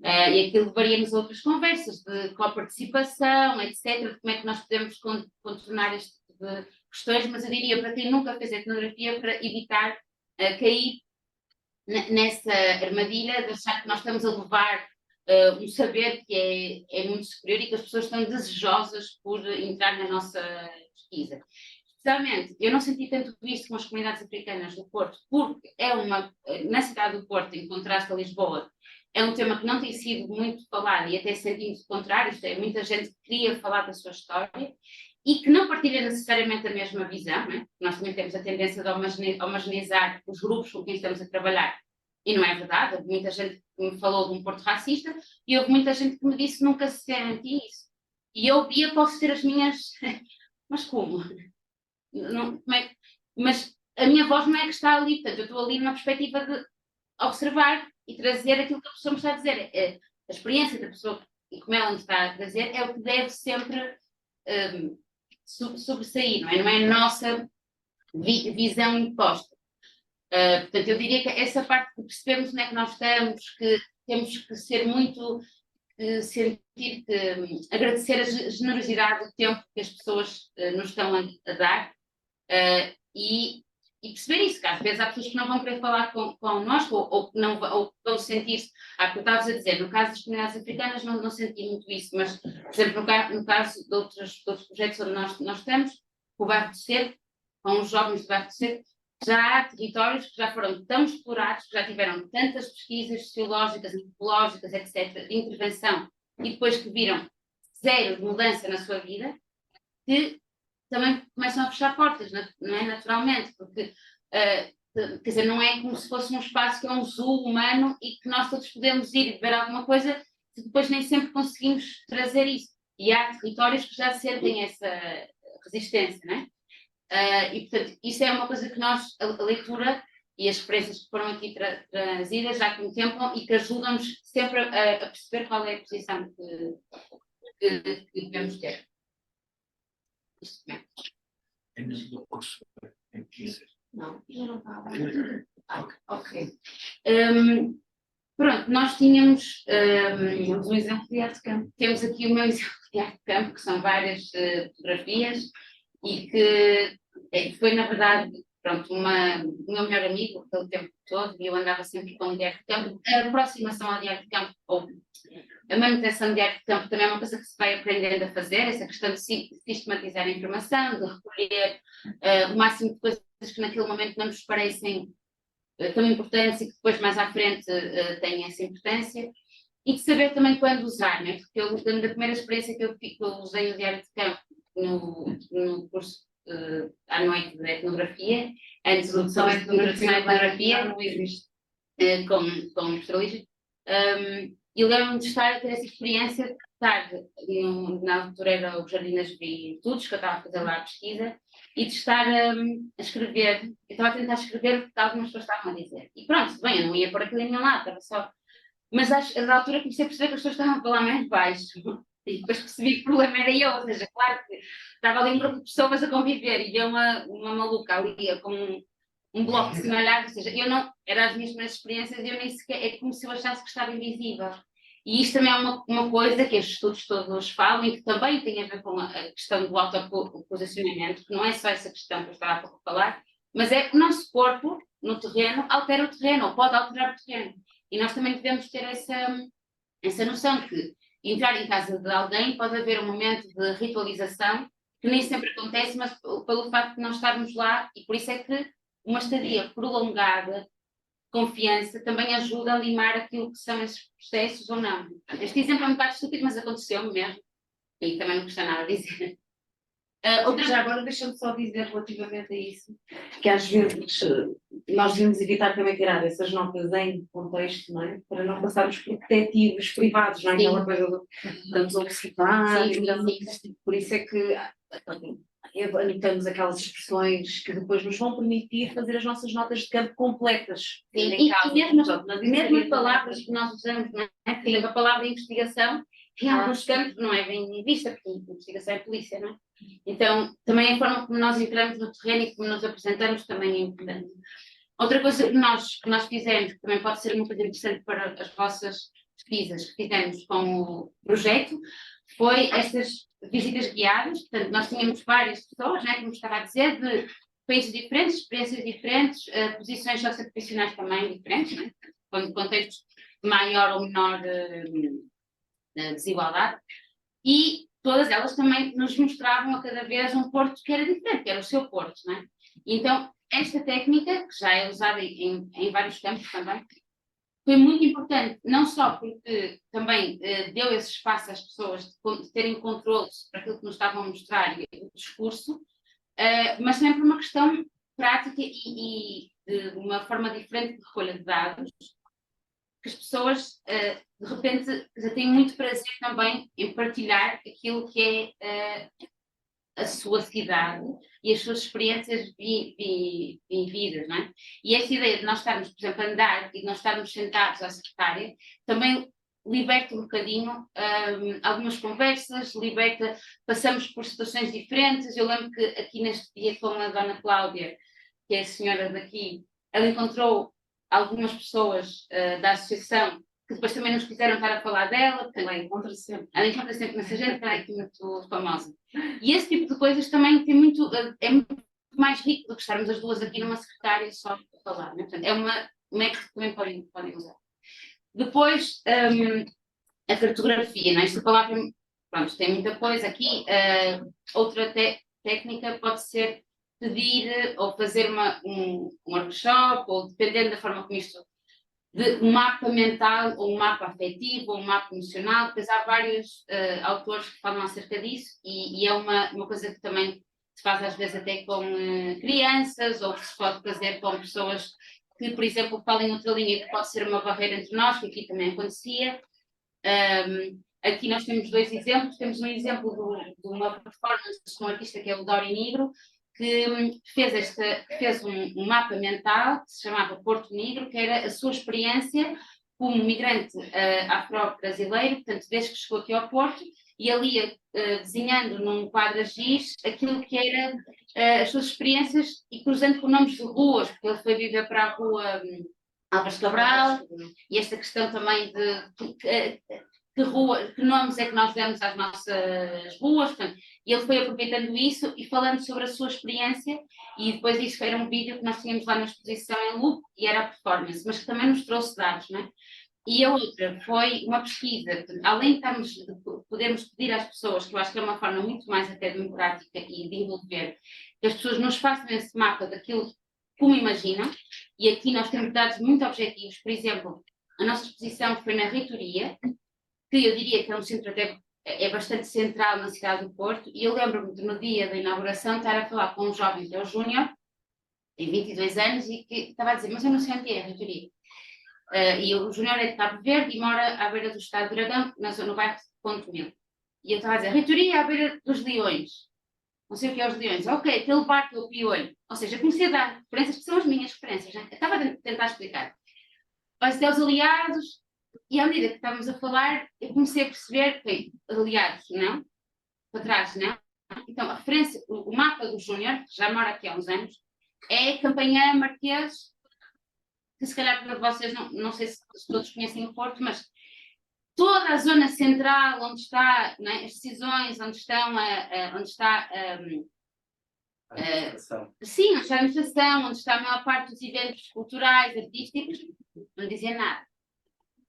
E aquilo levaria-nos a outras conversas de coparticipação, etc., de como é que nós podemos contornar este tipo de questões, mas eu diria para quem nunca fez etnografia, para evitar cair nessa armadilha de achar que nós estamos a levar um saber que é muito superior e que as pessoas estão desejosas por entrar na nossa pesquisa. Precisamente, eu não senti tanto isto com as comunidades africanas do Porto, porque na cidade do Porto, em contraste a Lisboa, é um tema que não tem sido muito falado e até sentido o contrário, isto é, muita gente que queria falar da sua história e que não partilha necessariamente a mesma visão, né? Nós também temos a tendência de homogeneizar os grupos com quem estamos a trabalhar, e não é verdade. Houve muita gente que me falou de um Porto racista e houve muita gente que me disse que nunca se senti isso. E eu posso ter as minhas... Mas como? Não, mas a minha voz não é que está ali, portanto, eu estou ali numa perspectiva de observar e trazer aquilo que a pessoa me está a dizer. A experiência da pessoa e como ela me está a trazer é o que deve sempre sobressair, não é? Não é a nossa visão imposta. Portanto, eu diria que essa parte de percebermos onde é que nós estamos, que temos que ser muito, sentir que, agradecer a generosidade do tempo que as pessoas nos estão a dar e perceber isso, que às vezes há pessoas que não vão querer falar connosco ou que não ou vão sentir-se, porque estavas a dizer, no caso das comunidades africanas não senti muito isso, mas, por exemplo, no caso de outros projetos onde nós estamos, com o Bairro do Cerco, com os jovens do Bairro do Cerco, já há territórios que já foram tão explorados, que já tiveram tantas pesquisas sociológicas, antropológicas, etc., de intervenção, e depois que viram zero de mudança na sua vida, que também começam a fechar portas, não é? Naturalmente, porque, quer dizer, não é como se fosse um espaço que é um zoo humano e que nós todos podemos ir e ver alguma coisa, que depois nem sempre conseguimos trazer isso. E há territórios que já sentem essa resistência, não é? E, portanto, isso é uma coisa que nós, a leitura e as experiências que foram aqui trazidas já contemplam e que ajudam-nos sempre a perceber qual é a posição que devemos ter. Isto mesmo. Ainda do curso em que Não, já não estava. Ok. Pronto, nós tínhamos um exemplo de arte de campo. Temos aqui o meu exemplo de arte de campo, que são várias fotografias e que foi, na verdade, pronto, o meu melhor amigo pelo tempo todo, e eu andava sempre com o diário de campo. A aproximação ao diário de campo, ou a manutenção do diário de campo, também é uma coisa que se vai aprendendo a fazer, essa questão de sistematizar a informação, de recolher o máximo de coisas que naquele momento não nos parecem tão importantes e que depois mais à frente têm essa importância, e de saber também quando usar, né? Porque eu, da primeira experiência que eu usei o diário de campo no curso à noite de etnografia, antes de introdução à etnografia, não existe. com o professor Lígia, e lembro-me de estar a ter essa experiência de estar, na altura era o Jardim das Virtudes, que eu estava a fazer lá a pesquisa, e de estar a escrever, eu estava a tentar escrever o que algumas pessoas estavam a dizer. E pronto, bem, eu não ia pôr aquilo em nenhum lado, estava só... Mas na altura comecei a perceber que as pessoas estavam a falar mais baixo. E depois percebi que o problema era eu, ou seja, claro que estava ali um grupo de pessoas a conviver e eu uma maluca ali com um bloco de sinalhado, ou seja, eu não, eram as minhas primeiras experiências e eu nem sequer, é como se eu achasse que estava invisível. E isto também é uma coisa que estes estudos todos falam e que também tem a ver com a questão do autoposicionamento, que não é só essa questão que eu estava a falar, mas é que o nosso corpo, no terreno, altera o terreno, ou pode alterar o terreno. E nós também devemos ter essa noção que entrar em casa de alguém pode haver um momento de ritualização que nem sempre acontece, mas pelo facto de nós estarmos lá, e por isso é que uma estadia prolongada, confiança, também ajuda a limar aquilo que são esses processos ou não. Este exemplo é um bocado estúpido, mas aconteceu mesmo, e também não custa nada a dizer. Já agora deixa-me só dizer relativamente a isso, que às vezes nós devemos evitar também tirar essas notas em contexto, não é? Para não passarmos por detetives privados, não é? Aquela coisa do estamos a observar, por isso é que anotamos aquelas expressões que depois nos vão permitir fazer as nossas notas de campo completas. E mesmo as palavras que nós usamos, não é? Por exemplo, a palavra investigação, em alguns campos não é bem vista, porque a investigação é polícia, não é? Então, também a forma como nós entramos no terreno e como nos apresentamos também é importante. Outra coisa que nós fizemos, que também pode ser uma coisa interessante para as vossas pesquisas que fizemos com o projeto, foi estas visitas guiadas. Portanto, nós tínhamos várias pessoas, né, como estava a dizer, de países diferentes, experiências diferentes, posições socioprofissionais também diferentes, né, com contextos de maior ou menor desigualdade. E todas elas também nos mostravam a cada vez um Porto que era diferente, que era o seu Porto, não é? Então, esta técnica, que já é usada em vários campos também, foi muito importante, não só porque também deu esse espaço às pessoas de terem controle sobre aquilo que nos estavam a mostrar e o discurso, mas também por uma questão prática e de uma forma diferente de recolha de dados, que as pessoas, de repente, já têm muito prazer também em partilhar aquilo que é a sua cidade e as suas experiências vividas, não é? E essa ideia de nós estarmos, por exemplo, a andar e de nós estarmos sentados à secretária, também liberta um bocadinho algumas conversas, passamos por situações diferentes. Eu lembro que aqui neste dia com a Dona Cláudia, que é a senhora daqui, ela encontrou algumas pessoas da associação que depois também nos quiseram estar a falar dela. Ela encontra sempre. Ela encontra sempre nessa gente, que é aqui muito famosa. E esse tipo de coisas também tem muito, é muito mais rico do que estarmos as duas aqui numa secretária só para falar. Né? Portanto, é uma método que também podem usar. Depois, a cartografia, né? Esta palavra, pronto, tem muita coisa aqui. Outra técnica pode ser pedir ou fazer um workshop, ou dependendo da forma como isto, de um mapa mental, ou um mapa afetivo, ou um mapa emocional. Depois há vários autores que falam acerca disso, e é uma coisa que também se faz às vezes até com crianças, ou que se pode fazer com pessoas que, por exemplo, falam outra língua, que pode ser uma barreira entre nós, que aqui também acontecia. Aqui nós temos dois exemplos. Temos um exemplo de uma performance de um artista que é o Dori Negro, que fez um mapa mental que se chamava Porto Negro, que era a sua experiência como migrante afro-brasileiro, portanto, desde que chegou aqui ao Porto, e ali desenhando num quadro a giz aquilo que era as suas experiências e cruzando com nomes de ruas, porque ele foi viver para a rua Álvares Cabral, e esta questão também de que nomes é que nós demos às nossas ruas, portanto, e ele foi aproveitando isso e falando sobre a sua experiência, e depois isso era um vídeo que nós tínhamos lá na exposição em loop, e era a performance, mas que também nos trouxe dados, não é? E a outra foi uma pesquisa, portanto, além de podermos pedir às pessoas, que eu acho que é uma forma muito mais até democrática e de envolver, que as pessoas nos façam esse mapa daquilo como imaginam, e aqui nós temos dados muito objetivos. Por exemplo, a nossa exposição foi na reitoria, que eu diria que é um centro até bastante central na cidade do Porto, e eu lembro-me de no dia da inauguração estar a falar com um jovem que é o Júnior, tem 22 anos, e que estava a dizer, mas eu não sei onde é a reitoria. E o Júnior é de Cabo Verde e mora à beira do Estado de Dragão, no bairro de Ponte Mil. E eu estava a dizer, reitoria à beira dos Leões. Não sei o que é os Leões. Ok, aquele bar que é o Piolho. Ou seja, comecei a dar referências que são as minhas referências. Né? Eu estava a tentar explicar. Vai ser os aliados, e à medida que estávamos a falar, eu comecei a perceber que aliados, não? Para trás, não? Então, a referência, o mapa do Júnior, que já mora aqui há uns anos, é Campanhã Marquês, que se calhar para vocês, não sei se todos conhecem o Porto, mas toda a zona central, onde está, né, as decisões, onde está sim, onde está a administração, onde está a maior parte dos eventos culturais, artísticos, não dizia nada.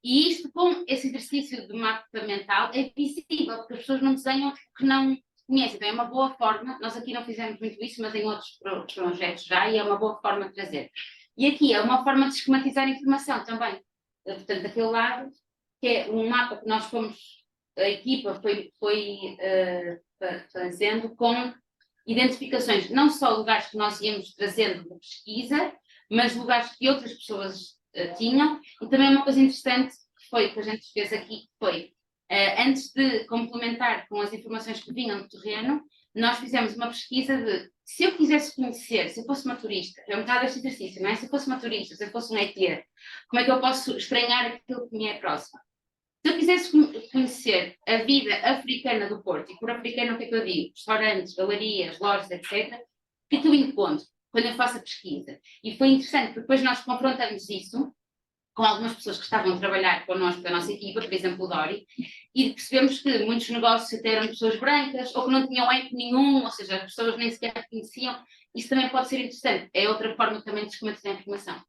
E isto, com esse exercício de mapa mental, é visível, porque as pessoas não desenham que não conhecem. Então é uma boa forma, nós aqui não fizemos muito isso, mas em outros projetos já, e é uma boa forma de trazer. E aqui é uma forma de esquematizar a informação também. Portanto, daquele lado, que é um mapa que nós fomos, a equipa foi fazendo com identificações, não só lugares que nós íamos trazendo de pesquisa, mas lugares que outras pessoas tinham, e também uma coisa interessante que a gente fez aqui, foi, antes de complementar com as informações que vinham do terreno, nós fizemos uma pesquisa de, se eu quisesse conhecer, se eu fosse uma turista, é um bocado este exercício, não é? Se eu fosse uma turista, se eu fosse um ET, como é que eu posso estranhar aquilo que me é próximo? Se eu quisesse conhecer a vida africana do Porto, e por africana o que é que eu digo? Restaurantes, galerias, lojas, etc., o que é que eu encontro quando eu faço a pesquisa? E foi interessante, porque depois nós confrontamos isso com algumas pessoas que estavam a trabalhar connosco, da nossa equipa, por exemplo o Dori, e percebemos que muitos negócios até eram pessoas brancas, ou que não tinham eco nenhum, ou seja, as pessoas nem sequer conheciam. Isso também pode ser interessante, é outra forma também de esquematizar a informação.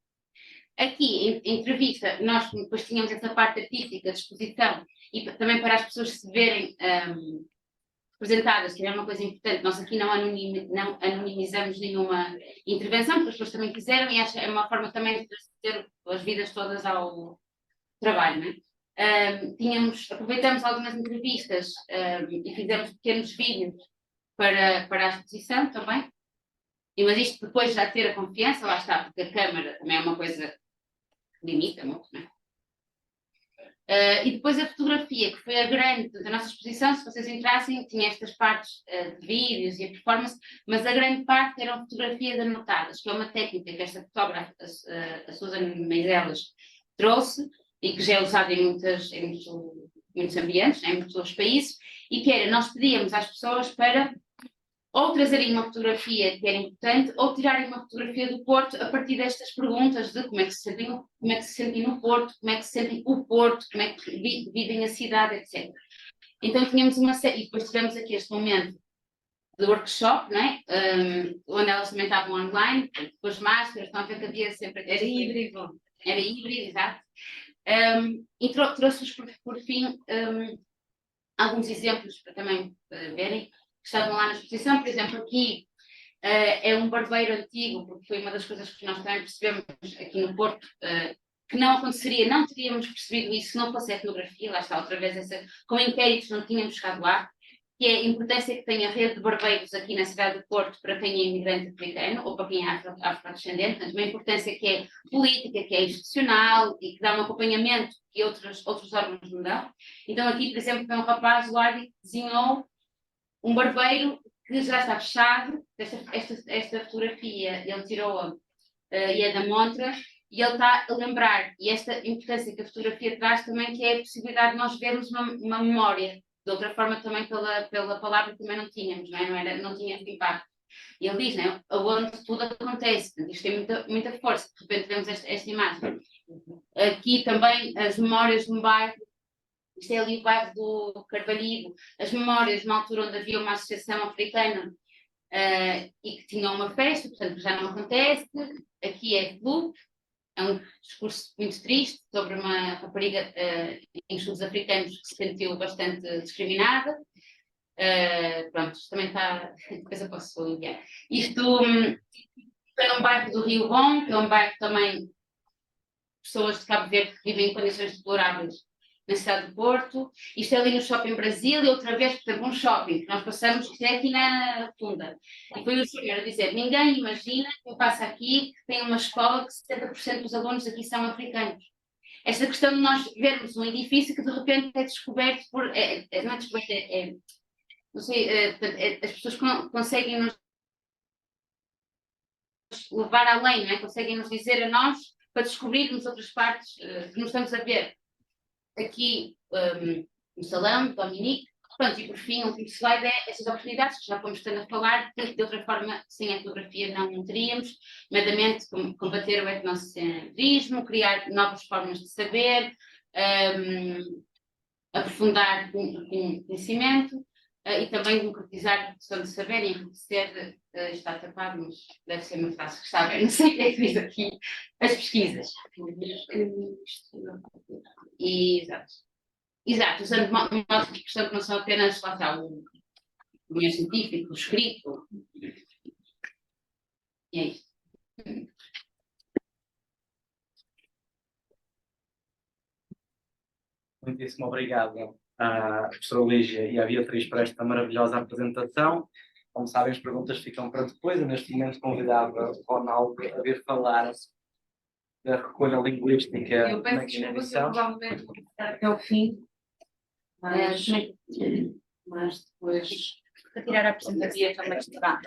Aqui, em entrevista, nós depois tínhamos essa parte artística de exposição, e também para as pessoas se verem apresentadas, que é uma coisa importante, nós aqui não anonimizamos nenhuma intervenção, porque as pessoas também quiseram, e acho que é uma forma também de trazer as vidas todas ao trabalho, não é? Aproveitamos algumas entrevistas e fizemos pequenos vídeos para a exposição também. Mas isto depois já ter a confiança, lá está, porque a câmara também é uma coisa que limita muito, não é? E depois a fotografia, que foi a grande da nossa exposição, se vocês entrassem, tinha estas partes de vídeos e a performance, mas a grande parte eram fotografias anotadas, que é uma técnica que esta fotógrafa, a Susan Meiselas, trouxe, e que já é usada em muitos ambientes, em muitos países, e que era, nós pedíamos às pessoas para ou trazerem uma fotografia que era importante, ou tirarem uma fotografia do Porto a partir destas perguntas de como é que se sentem no Porto, como é que se sentem o Porto, como é que vivem a cidade, etc. Então tínhamos uma série, e depois tivemos aqui este momento de workshop, não é? Onde elas também estavam online, com as máscaras, estão a ver que havia sempre... Era híbrido, exato. E trouxe-vos, por fim, alguns exemplos para também verem, que estavam lá na exposição. Por exemplo, aqui é um barbeiro antigo, porque foi uma das coisas que nós também percebemos aqui no Porto, que não aconteceria, não teríamos percebido isso se não fosse a etnografia, lá está outra vez, com inquéritos não tínhamos chegado lá, que é a importância que tem a rede de barbeiros aqui na cidade do Porto para quem é imigrante africano ou para quem é afrodescendente, portanto, uma importância que é política, que é institucional e que dá um acompanhamento que outros órgãos não dão. Então aqui, por exemplo, tem um rapaz, o Ardi, que desenhou um barbeiro que já está fechado. Esta fotografia ele tirou-a e é da montra, e ele está a lembrar, e esta importância que a fotografia traz também, que é a possibilidade de nós vermos uma memória. De outra forma, também pela palavra também não tínhamos, não tinha esse impacto. E ele diz, né, onde tudo acontece, isto tem muita força, de repente vemos esta imagem. Aqui também as memórias de um bairro. Isto é ali o bairro do Carvalhido, as memórias de uma altura onde havia uma associação africana e que tinha uma festa, portanto já não acontece. Aqui é clube, é um discurso muito triste sobre uma rapariga em estudos africanos que se sentiu bastante discriminada. Pronto, isto também está, depois eu posso enviar. Isto é um bairro do Rio Bom, que é um bairro também pessoas de Cabo Verde que vivem em condições deploráveis na cidade do Porto. Isto é ali no Shopping Brasil e outra vez, por exemplo, um shopping que nós passamos, que é aqui na Funda. E foi o senhor a dizer, ninguém imagina que passa aqui que tem uma escola que 70% dos alunos aqui são africanos. Esta questão de nós vermos um edifício que de repente é descoberto por... não é descoberto, não sei, as pessoas conseguem nos levar além, não é? Conseguem nos dizer a nós para descobrirmos outras partes que nos estamos a ver. Aqui no salão, Dominique. Pronto, e por fim, o último slide é essas oportunidades que já fomos estando a falar, que de outra forma, sem a etnografia não teríamos, nomeadamente combater o etnocentrismo, criar novas formas de saber, aprofundar o conhecimento e também democratizar a produção de saber e enriquecer, está tapado, mas deve ser uma frase que está bem, não sei o que é que diz aqui, as pesquisas. Exato, usando modos de expressão que não são apenas, lá está, o conhecimento científico, o escrito. E é isto. Muitíssimo obrigado à professora Lígia e à Beatriz por esta maravilhosa apresentação. Como sabem, as perguntas ficam para depois. Eu, neste momento, convidava o Ronaldo a vir falar da recolha linguística na Guiné-Bissau. Provavelmente vou ficar até o fim, mas depois para tirar a apresentação também estará.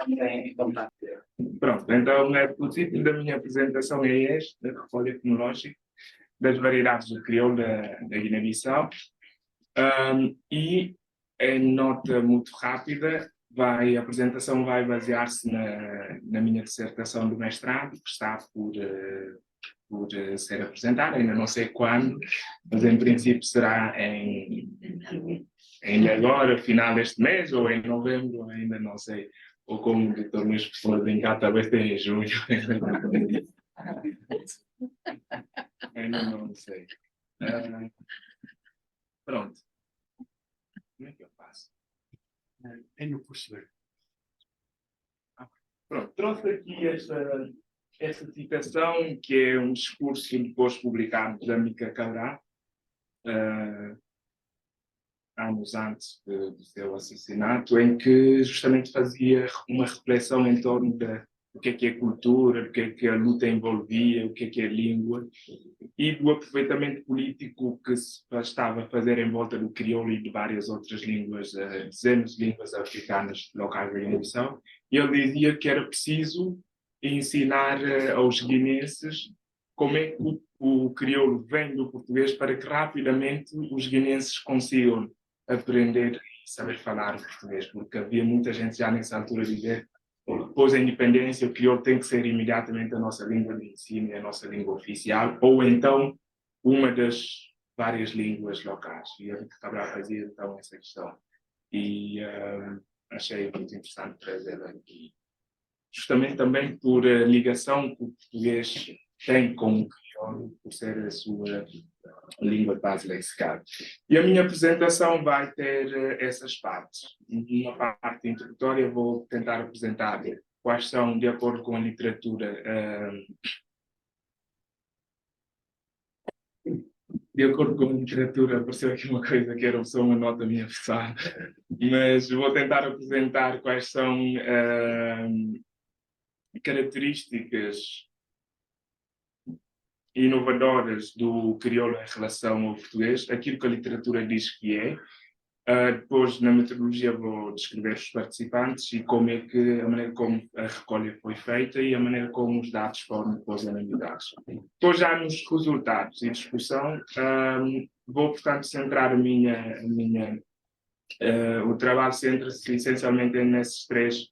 Pronto, então o título da minha apresentação é este, da recolha etnológica das variedades do crioulo da Guiné-Bissau. E em nota muito rápida, a apresentação vai basear-se na minha dissertação do mestrado, que está por ser apresentada, ainda não sei quando, mas em princípio será ainda agora, final deste mês, ou em novembro, ainda não sei. Ou como o doutor Luís Pessoa brincar, talvez tenha em junho. Ainda não sei. Pronto. Como é que eu faço? é no perceber. Pronto, trouxe aqui esta citação, que é um discurso depois publicado da Mica Cabral, anos antes do seu assassinato, em que justamente fazia uma reflexão em torno do que é cultura, do que a luta envolvia, o que é língua, e do aproveitamento político que se estava a fazer em volta do crioulo e de várias outras línguas, dezenas de línguas africanas locais da Guiné-Bissau. E ele dizia que era preciso ensinar aos guineenses como é que o crioulo vem do português para que rapidamente os guineenses consigam aprender e saber falar português, porque havia muita gente já nessa altura a dizer depois da independência o crioulo tem que ser imediatamente a nossa língua de ensino e a nossa língua oficial, ou então uma das várias línguas locais. E a Mica Cabral fazia então essa questão. E achei muito interessante trazê-la aqui. Justamente também por ligação que o português tem com o crioulo, por ser a sua língua de base lexical. E a minha apresentação vai ter essas partes. Numa parte introdutória vou tentar apresentar quais são, de acordo com a literatura, apareceu aqui uma coisa que era só uma nota minha pessoal, mas vou tentar apresentar quais são características inovadoras do crioulo em relação ao português, aquilo que a literatura diz que é. Depois, na metodologia, vou descrever os participantes e a maneira como a recolha foi feita e a maneira como os dados foram depois analisados. Depois, já nos resultados e discussão, vou, portanto, centrar o trabalho centra-se essencialmente nesses três,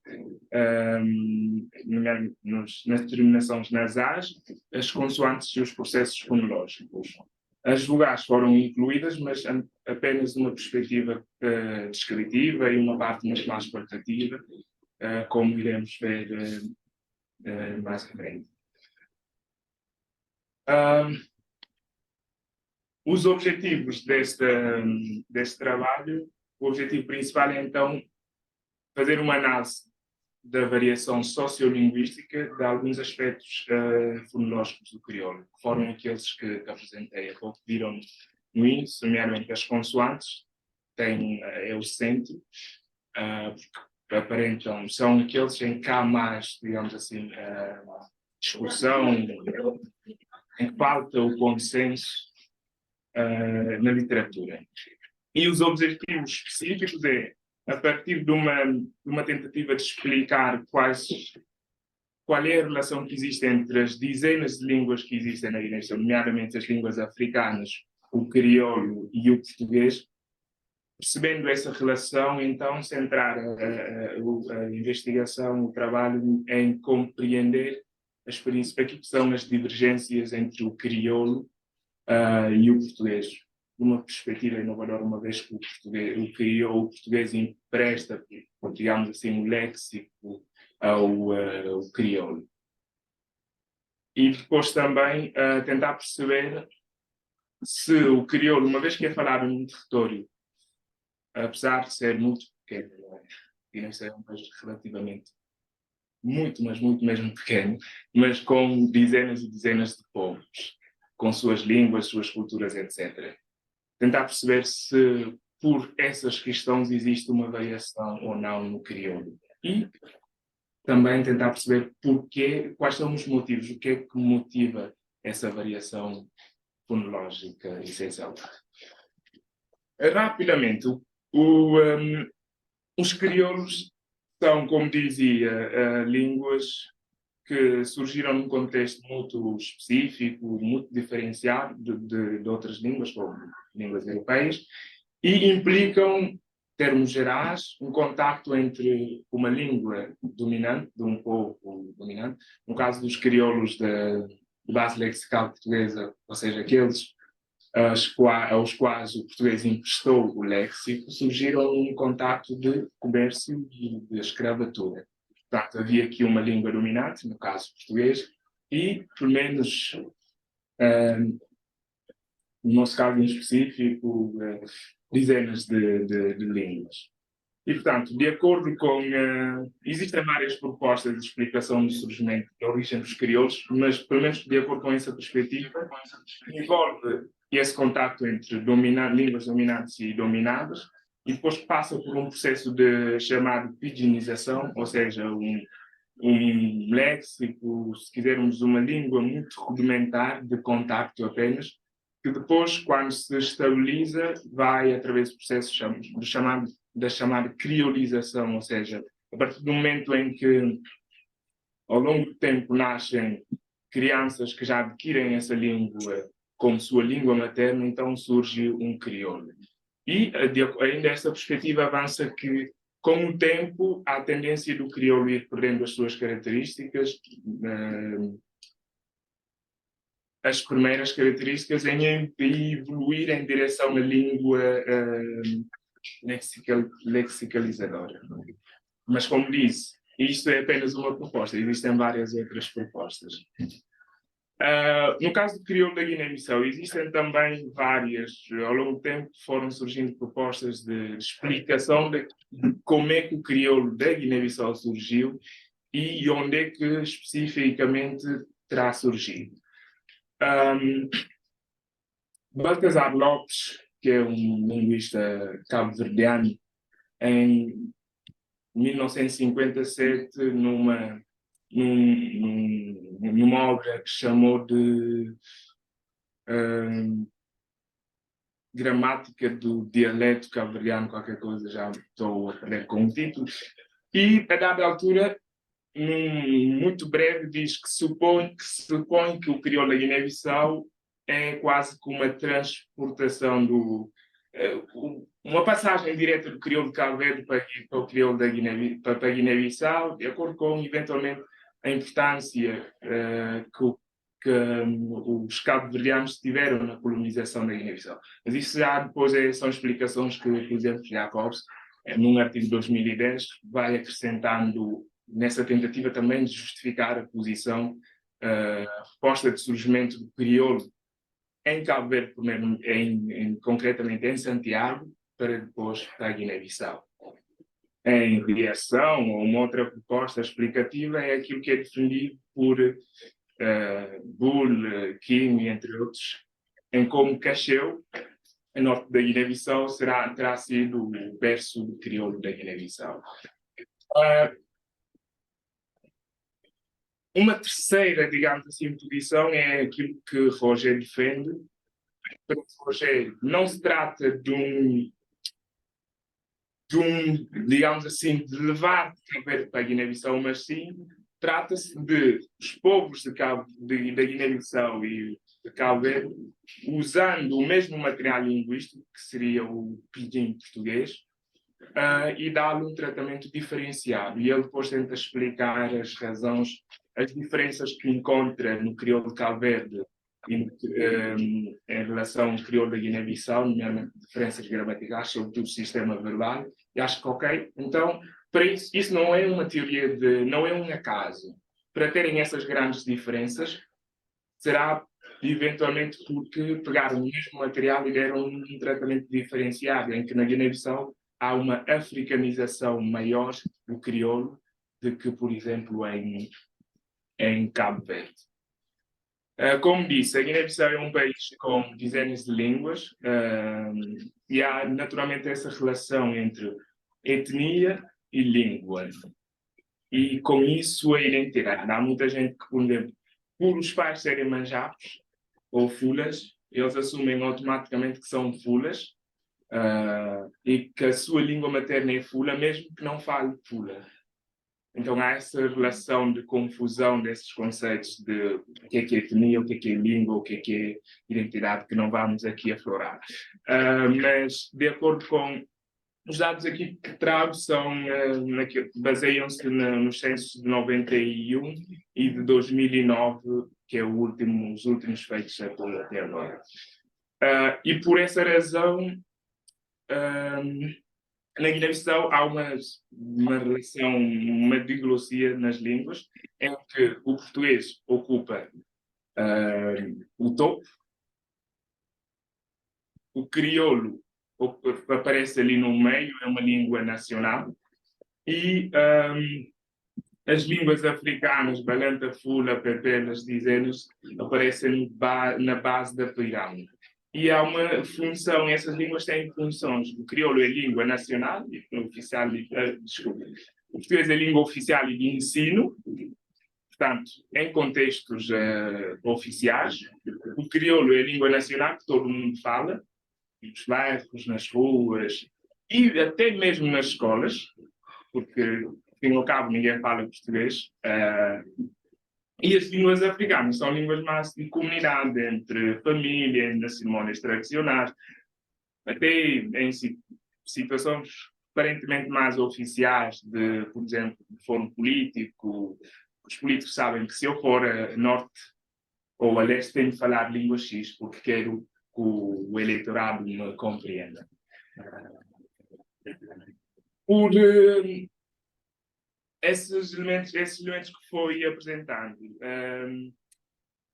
nas terminações nasais, as consoantes e os processos fonológicos. As vogais foram incluídas, mas apenas uma perspectiva descritiva e uma parte muito mais qualitativa, como iremos ver mais à frente. Os objetivos deste trabalho, o objetivo principal é então fazer uma análise da variação sociolinguística de alguns aspectos fonológicos do crioulo, que foram aqueles que apresentei há pouco, viram no índice, nomeadamente as consoantes, é o centro, porque aparentam, são aqueles em que há mais, digamos assim, discussão, em que falta o consenso na literatura. E os objetivos específicos a partir de uma tentativa de explicar qual é a relação que existe entre as dezenas de línguas que existem na Guiné-Bissau, nomeadamente as línguas africanas, o crioulo e o português, percebendo essa relação, então centrar a investigação, o trabalho em compreender aquilo que são as divergências entre o crioulo e o português, numa perspectiva inovadora, uma vez que o português empresta, digamos assim, um léxico ao crioulo. E depois também tentar perceber se o crioulo, uma vez que é falado num território, apesar de ser muito pequeno, e não ser um país relativamente muito, mas muito mesmo pequeno, mas com dezenas e dezenas de povos, com suas línguas, suas culturas, etc. Tentar perceber se por essas questões existe uma variação ou não no crioulo. E também tentar perceber quais são os motivos, o que é que motiva essa variação fonológica essencial. Rapidamente, os crioulos são, como dizia, línguas que surgiram num contexto muito específico, muito diferenciado de outras línguas, como línguas europeias, e implicam, em termos gerais, um contacto entre uma língua dominante, de um povo dominante, no caso dos crioulos de base lexical portuguesa, ou seja, aqueles aos quais o português emprestou o léxico, surgiram num contacto de comércio e de escravatura. Portanto, havia aqui uma língua dominante, no caso português, e, pelo menos, no nosso caso em específico, dezenas de línguas. E, portanto, de acordo com... existem várias propostas de explicação do surgimento da origem dos crioulos, mas, pelo menos, de acordo com essa perspectiva, envolve esse contacto entre línguas dominantes e dominadas, e depois passa por um processo de chamado pidginização, ou seja, um léxico, se quisermos, uma língua muito rudimentar de contacto apenas, que depois, quando se estabiliza, vai através do processo da chamada criolização, ou seja, a partir do momento em que, ao longo do tempo, nascem crianças que já adquirem essa língua como sua língua materna, então surge um crioulo. E ainda essa perspectiva avança que, com o tempo, há a tendência do crioulo ir perdendo as suas características, as primeiras características, em evoluir em direção à língua lexicalizadora. Mas, como disse, isto é apenas uma proposta, existem várias outras propostas. No caso do crioulo da Guiné-Bissau, existem também várias, ao longo do tempo foram surgindo propostas de explicação de como é que o crioulo da Guiné-Bissau surgiu e onde é que especificamente terá surgido. Baltasar Lopes, que é um linguista cabo-verdiano, em 1957, numa obra que chamou de Gramática do Dialeto Cabo-verdiano, qualquer coisa, já estou a perder com o título, e a dada altura, muito breve, diz que supõe que o crioulo da Guiné-Bissau é quase como uma transportação uma passagem direta do crioulo de Cabo Verde para o crioulo da Guiné-Bissau, de acordo com, eventualmente, a importância que os cabo-verdianos tiveram na colonização da Guiné-Bissau. Mas isso já depois são explicações que, por exemplo, Jacobs, num artigo de 2010, vai acrescentando nessa tentativa também de justificar a posição, a proposta de surgimento do crioulo em Cabo Verde, concretamente em Santiago, para depois para a Guiné-Bissau. Em reação a uma outra proposta explicativa é aquilo que é defendido por Bull, Kim, entre outros, em como Cacheu, a norte da Guiné-Bissau, terá sido o berço do crioulo da Guiné-Bissau. Uma terceira, digamos assim, posição é aquilo que Roger defende. Para Roger, não se trata de digamos assim, de levar Cabo Verde para a Guiné-Bissau, mas sim trata-se de os povos da Guiné-Bissau e de Cabo Verde, usando o mesmo material linguístico, que seria o pidgin português, e dar-lhe um tratamento diferenciado. E ele depois tenta explicar as razões, as diferenças que encontra no crioulo de Cabo Verde e em relação ao crioulo da Guiné-Bissau, nomeadamente diferenças gramaticais, sobretudo o sistema verbal. E acho que, ok, então, para isso não é uma teoria não é um acaso. Para terem essas grandes diferenças, será eventualmente porque pegaram o mesmo material e deram um tratamento diferenciado, em que na Guiné-Bissau há uma africanização maior do crioulo do que, por exemplo, em Cabo Verde. Como disse, a Guiné-Bissau é um país com dezenas de línguas e há naturalmente essa relação entre etnia e língua. E com isso a identidade. Há muita gente que, por exemplo, por os pais serem manjapos ou fulas, eles assumem automaticamente que são fulas e que a sua língua materna é fula, mesmo que não fale fula. Então há essa relação de confusão desses conceitos de o que é etnia, o que é língua, o que é identidade, que não vamos aqui aflorar. Mas, de acordo com os dados aqui que trago, baseiam-se nos censos de 91 e de 2009, que é os últimos feitos até agora. E por essa razão, na Guiné-Bissau há uma relação, uma diglossia nas línguas, em que o português ocupa o topo, o crioulo aparece ali no meio, é uma língua nacional. E as línguas africanas, Balanta, Fula, Pepelas, Dizenos, aparecem na base da pirâmide. E há uma função, essas línguas têm funções. O crioulo é língua nacional, oficial, desculpa. O português é língua oficial e de ensino, portanto, em contextos oficiais. O crioulo é língua nacional que todo mundo fala, nos bairros, nas ruas e até mesmo nas escolas, porque, ao fim e ao cabo, ninguém fala português. E as línguas africanas são línguas mais de comunidade, entre família, nas cerimônias tradicionais, até em situações aparentemente mais oficiais, por exemplo, de fórum político. Os políticos sabem que se eu for a norte ou a leste tenho de falar língua X, porque quero que o eleitorado me compreenda. Por esses elementos que foi apresentando,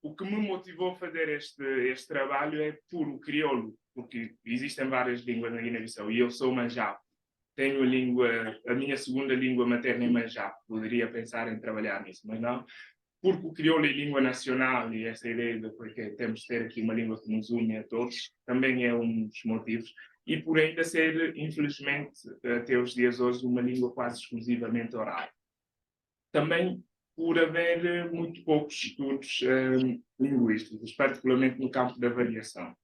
o que me motivou a fazer este trabalho é por o crioulo, porque existem várias línguas na Guiné-Bissau e eu sou manjabo. Tenho a minha segunda língua materna é manjabo. Poderia pensar em trabalhar nisso, mas não. Porque o crioulo é língua nacional e essa ideia de porque temos de ter aqui uma língua que nos une a todos também é um dos motivos. E por ainda ser, infelizmente, até os dias de hoje, uma língua quase exclusivamente oral. Também por haver muito poucos estudos linguísticos, particularmente no campo da variação.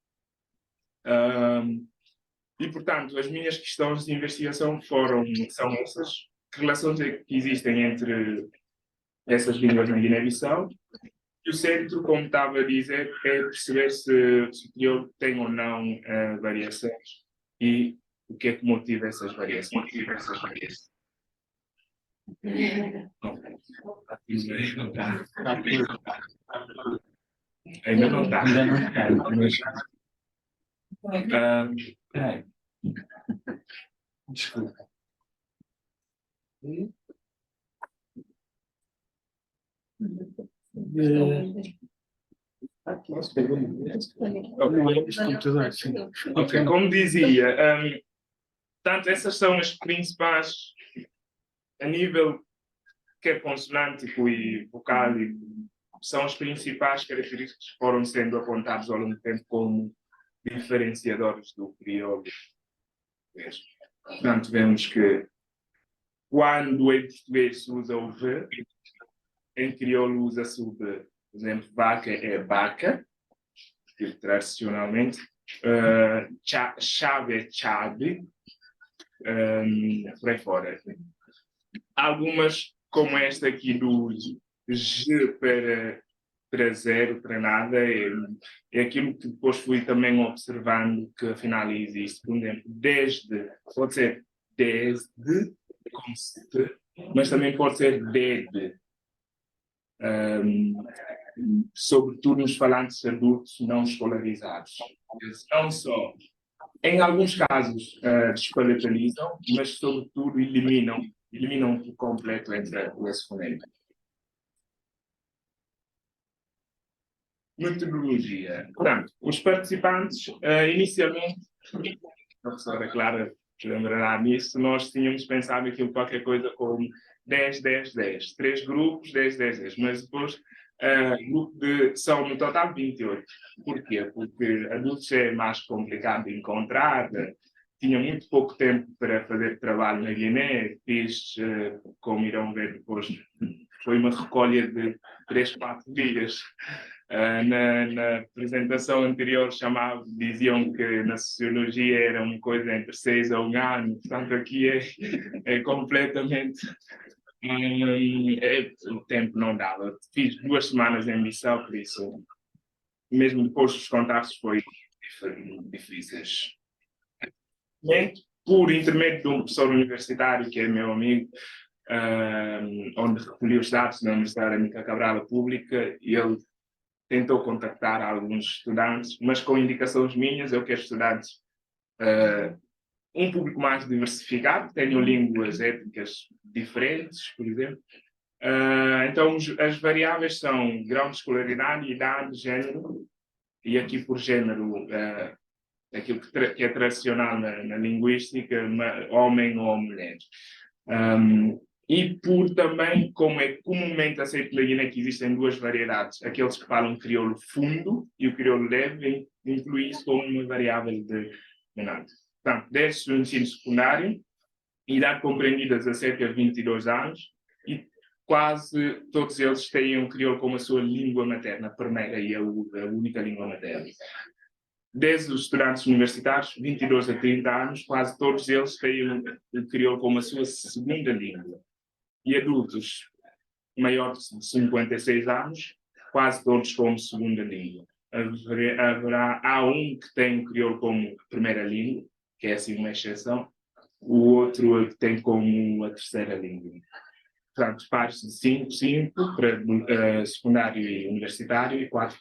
E, portanto, as minhas questões de investigação são essas. Que relações é que existem entre essas línguas na Guiné-Bissau? E o centro, como estava a dizer, é perceber se o crioulo tem ou não variações e o que é que motiva essas variações. Ainda não está. Peraí. Desculpa. Ok, como dizia, portanto, essas são as principais, a nível quer consonântico e vocal, são as principais características que foram sendo apontadas ao longo do tempo como diferenciadores do crioulo. Portanto, vemos que quando em português se usa o V, em crioulo usa-se o B. Por exemplo, vaca é vaca, tradicionalmente. Chave é chave, por aí fora. Algumas, como esta aqui do G para zero, para nada, é aquilo que depois fui também observando que afinal existe. Por exemplo, desde, pode ser desde, como se, mas também pode ser desde. Sobretudo nos falantes adultos não escolarizados. Eles não só, em alguns casos, despalatalizam, mas sobretudo eliminam por completo esse fonema. Metodologia. Portanto, os participantes, inicialmente, a professora Clara lembrará disso, nós tínhamos pensado aquilo qualquer coisa como 10, 10, 10. 3 grupos, 10, 10, 10. Mas depois, são no total 28. Porquê? Porque adultos é mais complicado de encontrar, tinha muito pouco tempo para fazer trabalho na Guiné, fiz, como irão ver depois, foi uma recolha de 3, 4 dias. Na apresentação anterior diziam que na sociologia era uma coisa entre 6 a 1 ano, portanto aqui é completamente... o tempo não dava. Fiz 2 semanas em Bissau, por isso, mesmo depois dos contatos, foi difíceis. Por intermédio de um professor universitário, que é meu amigo, onde recolhi os dados na Universidade Amílcar Cabral Pública, e ele tentou contactar alguns estudantes, mas com indicações minhas, eu quero estudantes um público mais diversificado, tenham línguas étnicas diferentes, por exemplo. Então, as variáveis são grau de escolaridade, idade, género, e aqui por género aquilo que é tradicional na linguística, homem ou mulher. E por também, como é comumente aceito na Guiné, que existem duas variedades, aqueles que falam crioulo fundo e o crioulo leve, inclui isso como uma variável de menade. Portanto, desde o ensino secundário, idade compreendida 17 a 22 anos, e quase todos eles têm um crioulo como a sua língua materna, a primeira e a única língua materna. Desde os estudantes universitários, 22 a 30 anos, quase todos eles têm o crioulo como a sua segunda língua. E adultos maiores de 56 anos, quase todos como segunda língua. Há um que tem o crioulo como primeira língua, que é assim uma exceção, o outro tem como a terceira língua. Portanto, pares de 5 para secundário e universitário e 4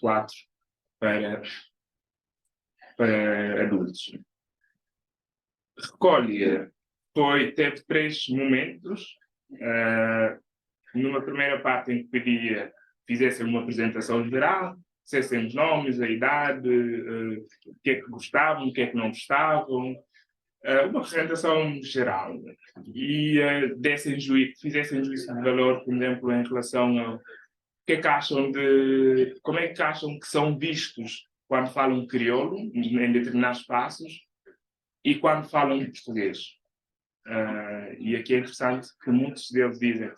para adultos. Recolhe teve 3 momentos. Numa primeira parte em que pedia fizessem uma apresentação geral, dissessem os nomes, a idade, o que é que gostavam, o que é que não gostavam, uma apresentação geral. E fizessem juízo de valor, por exemplo, em relação ao que é que acham como é que acham que são vistos quando falam crioulo, em determinados espaços, e quando falam português. E aqui é interessante que muitos deles dizem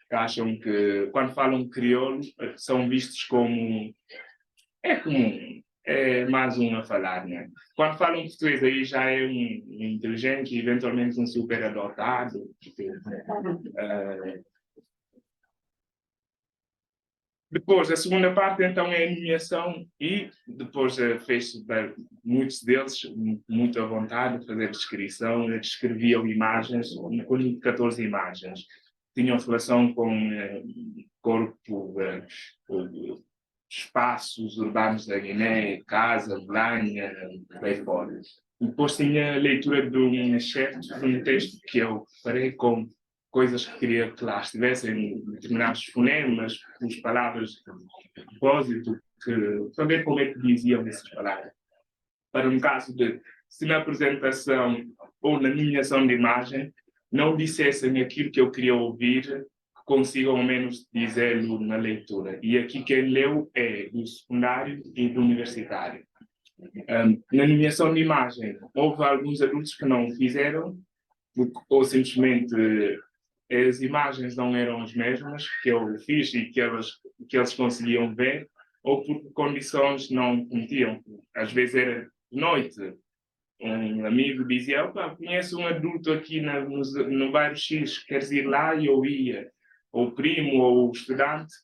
que acham que quando falam crioulo são vistos como é comum, é mais um a falar, né? Quando falam português aí já é um inteligente e eventualmente um super adotado. Depois, a segunda parte, então, é a nomeação e depois fez muitos deles, muito à vontade, fazer descrição, descreviam imagens, com 14 imagens. Tinham relação com corpo, espaços urbanos da Guiné, casa, Belém, por aí fora. Depois tinha a leitura de um excerto de um texto que eu farei com coisas que queria que lá estivessem, determinados fonemas, as palavras de propósito, para ver como é que diziam essas palavras. Para um caso de, se na apresentação ou na nomeação de imagem não dissessem aquilo que eu queria ouvir, que consigam ao menos dizê-lo na leitura. E aqui quem leu é do secundário e do universitário. Na nomeação de imagem, houve alguns adultos que não fizeram, ou simplesmente as imagens não eram as mesmas que eu fiz e que eles conseguiam ver, ou por condições não permitiam. Às vezes era de noite. Um amigo dizia, conheço um adulto aqui no bairro X, queres ir lá? E eu ia. Ou o primo, ou o estudante,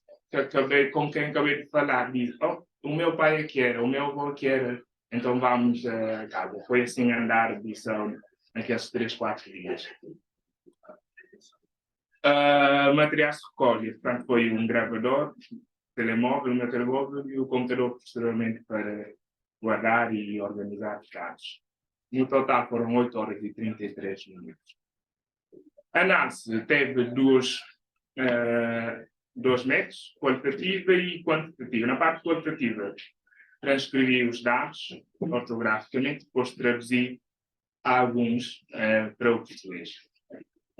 com quem acabei de falar, diz, o meu pai é que era, o meu avô é que era, então vamos a casa. Foi assim andar de lição naqueles 3, 4 dias. Materiais de recolha, portanto, foi um gravador, telemóvel, meu telemóvel e o computador posteriormente para guardar e organizar os dados. No total foram 8 horas e 33 minutos. A análise teve dois métodos, qualitativa e quantitativa. Na parte qualitativa, transcrevi os dados ortograficamente, depois traduzi alguns para o português.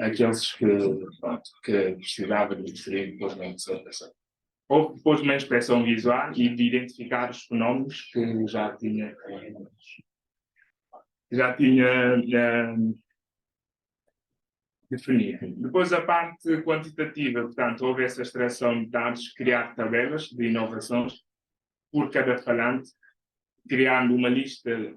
Aqueles que precisava de inserir depois na apresentação. Houve depois uma inspeção visual e de identificar os fenómenos que já tinha definido. Depois a parte quantitativa, portanto, houve essa extração de dados, criar tabelas de inovações por cada falante, criando uma lista,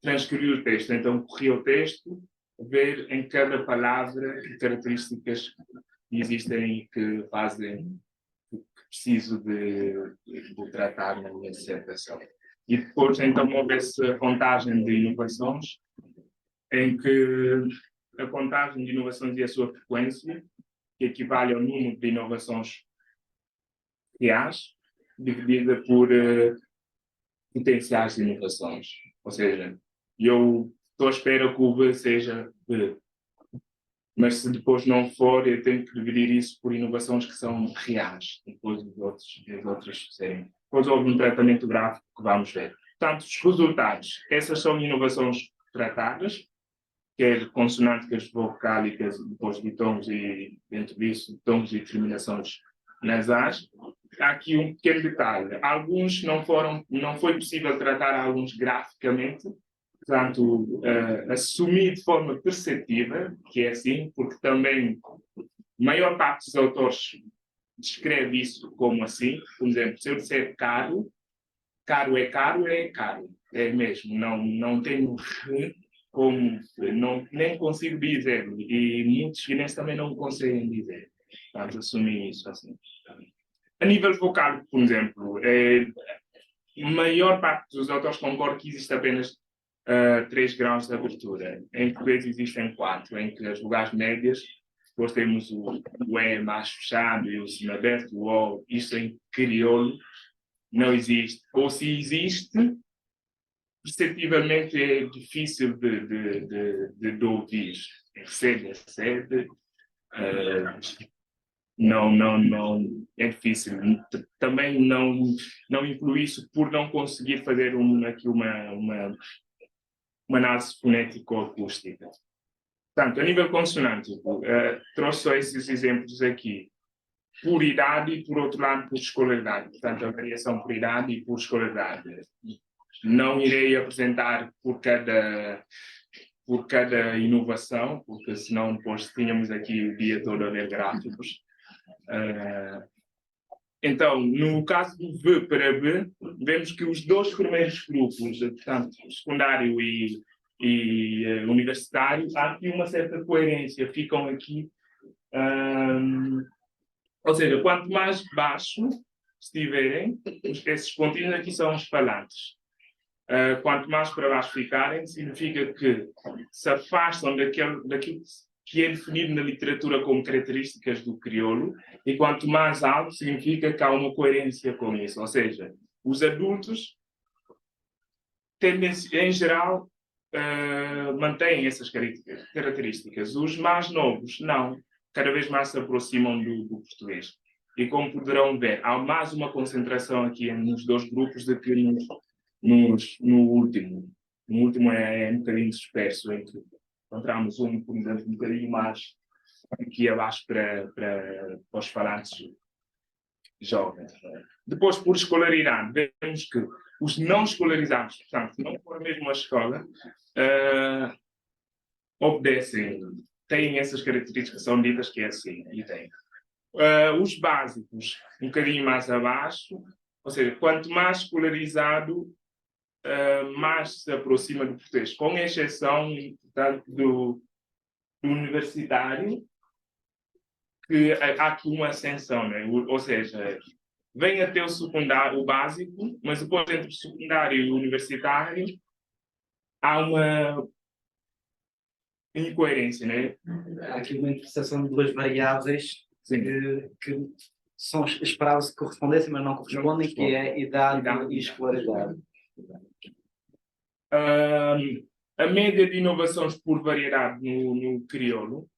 transcrevi o texto, então corri o texto, ver em cada palavra que características existem que fazem que preciso de tratar na minha dissertação. E depois, então, houve essa contagem de inovações, em que a contagem de inovações e a sua frequência, que equivale ao número de inovações reais, dividida por potenciais de inovações. Ou seja, eu estou à espera que o B seja B. Mas se depois não for, eu tenho que dividir isso por inovações que são reais, depois dos outros serem. Depois houve um tratamento gráfico que vamos ver. Portanto, os resultados, essas são inovações tratadas, quer consonânticas vocálicas, depois de tons e, dentro disso, tons e terminações nasais. Há aqui um pequeno detalhe. Alguns não foi possível tratar alguns graficamente, portanto, assumir de forma perceptível, que é assim, porque também a maior parte dos autores descreve isso como assim. Por exemplo, se eu disser caro, caro, é mesmo, não tenho como, nem consigo dizer, e muitos chineses também não conseguem dizer. Portanto, assumir isso assim. A nível vocal, por exemplo, a maior parte dos autores concordam que existe apenas 3 graus de abertura. Em português existem 4, em que as vogais médias, depois temos o E mais fechado e o semiaberto, o O, isto em crioulo não existe. Ou se existe, perceptivelmente é difícil de ouvir. Sede, não, é difícil. Também não inclui isso por não conseguir fazer aqui uma análise fonético-acústica. Portanto, a nível consonântico, trouxe só esses exemplos aqui. Por idade e, por outro lado, por escolaridade. Portanto, a variação por idade e por escolaridade. Não irei apresentar por cada inovação, porque senão depois tínhamos aqui o dia todo a ver gráficos. Então, no caso do V para B, vemos que os 2 primeiros grupos, portanto, secundário e universitário, há aqui uma certa coerência, ficam aqui. Ou seja, quanto mais baixo estiverem, esses pontinhos aqui são os falantes. Quanto mais para baixo ficarem, significa que se afastam daquilo que é definido na literatura como características do crioulo, e quanto mais alto, significa que há uma coerência com isso. Ou seja, os adultos, em geral, mantêm essas características. Os mais novos, não. Cada vez mais se aproximam do português. E como poderão ver, há mais uma concentração aqui nos 2 grupos do que no último. No último é um bocadinho disperso, em que encontramos por exemplo, um bocadinho mais aqui abaixo para os falantes jovens. Depois, por escolaridade, vemos que os não escolarizados, portanto, não for mesmo a escola, obedecem, têm essas características, são ditas que é assim, e têm. Os básicos, um bocadinho mais abaixo, ou seja, quanto mais escolarizado, mais se aproxima do português, com exceção, portanto, do universitário, que há aqui uma ascensão, né? Ou seja, vem até o secundário, o básico, mas depois entre o secundário e o universitário há uma incoerência, né? Há aqui uma interpretação de 2 variáveis que esperava-se que correspondessem, mas não correspondem, que é idade e escolaridade. A média de inovações por variedade no crioulo,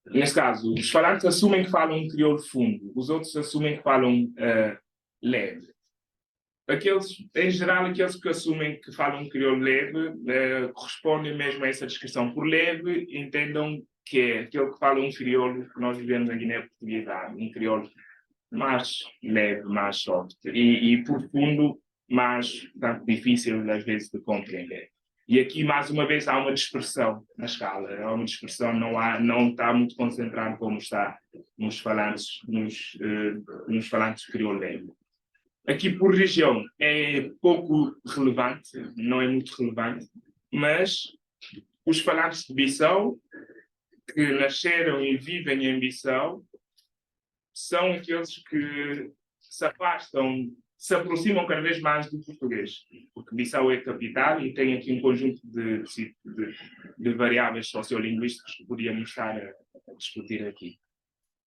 neste caso, os falantes assumem que falam um crioulo fundo, os outros assumem que falam leve. Em geral, aqueles que assumem que falam um crioulo leve correspondem mesmo a essa descrição. Por leve, entendam que é aquele que fala um crioulo que nós vivemos na Guiné Portuguesa, um crioulo mais leve, mais soft, e por fundo, mais difícil às vezes de compreender. E aqui, mais uma vez, há uma dispersão na escala. Há uma dispersão, não está muito concentrado como está nos falantes crioulo leve. Aqui, por região, é pouco relevante, não é muito relevante, mas os falantes de Bissau, que nasceram e vivem em Bissau, são aqueles que se afastam, se aproximam cada vez mais do português, porque Bissau é a capital e tem aqui um conjunto de variáveis sociolinguísticas que podíamos estar a discutir aqui.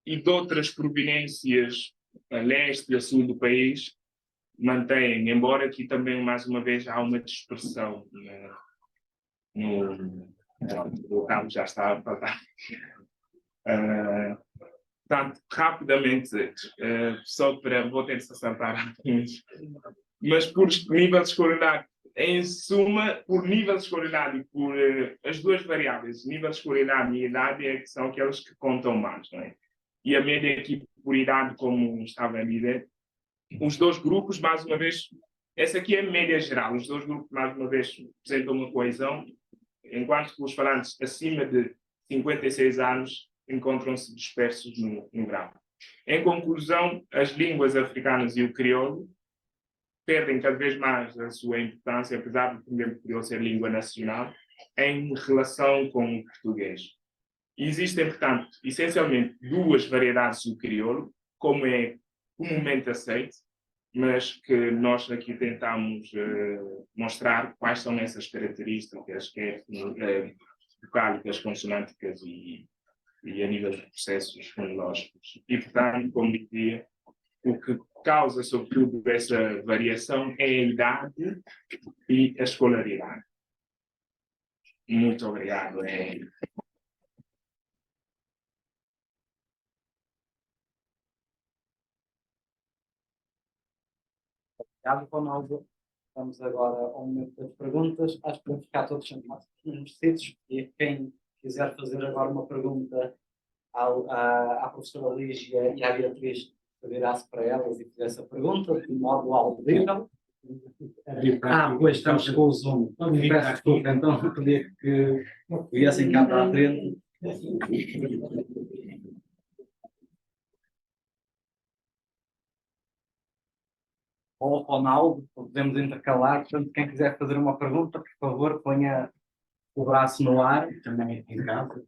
E de outras proveniências a leste e a sul do país mantêm, embora aqui também, mais uma vez, há uma dispersão o cabo já está a faltar. Portanto, rapidamente, vou ter de saltar alguns mas por nível de escolaridade, em suma, por nível de escolaridade e por as duas variáveis, nível de escolaridade e idade, é que são aquelas que contam mais, não é? E a média aqui por idade, como estava a dizer, os dois grupos, mais uma vez, essa aqui é a média geral, os dois grupos, mais uma vez, apresentam uma coesão, enquanto que os falantes acima de 56 anos encontram-se dispersos no grau. Em conclusão, as línguas africanas e o crioulo perdem cada vez mais a sua importância, apesar de, por exemplo, o crioulo ser língua nacional, em relação com o português. Existem, portanto, essencialmente duas variedades do crioulo, como é comumente aceito, mas que nós aqui tentamos mostrar quais são essas características, que é vocálicas, consonânticas e a nível de processos fonológicos. E, portanto, como dizia, o que causa, sobretudo, essa variação é a idade e a escolaridade. Muito obrigado. Obrigado, Ronaldo. Vamos agora ao momento das perguntas. Acho que vamos ficar todos sentados nos sítios e quem quiser fazer agora uma pergunta à professora Lígia e à Beatriz, virá-se para elas e fizesse a pergunta de modo audível. Pois estamos com o Zoom. Peço desculpa, então pedia que viessem cá para a frente. Ou Ronaldo, podemos intercalar. Portanto, quem quiser fazer uma pergunta, por favor, ponha o braço no ar. Também em casa.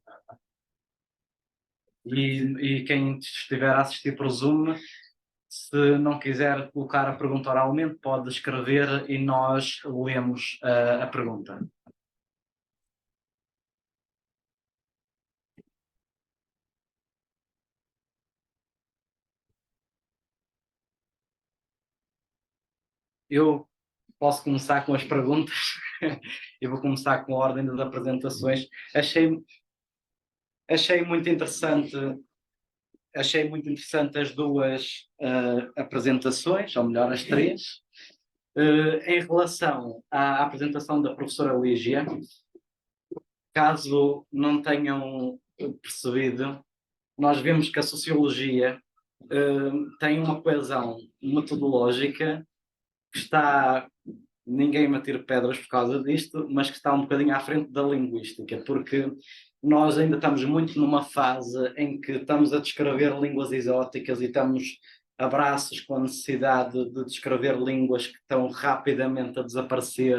E quem estiver a assistir por Zoom, se não quiser colocar a pergunta oralmente, pode escrever e nós lemos a pergunta. Eu posso começar com as perguntas. Eu vou começar com a ordem das apresentações. Achei muito interessante as duas apresentações, ou melhor, as três. Em relação à apresentação da professora Lígia, caso não tenham percebido, nós vemos que a sociologia tem uma coesão metodológica que está, ninguém me atira pedras por causa disto, mas que está um bocadinho à frente da linguística, porque nós ainda estamos muito numa fase em que estamos a descrever línguas exóticas e estamos a braços com a necessidade de descrever línguas que estão rapidamente a desaparecer.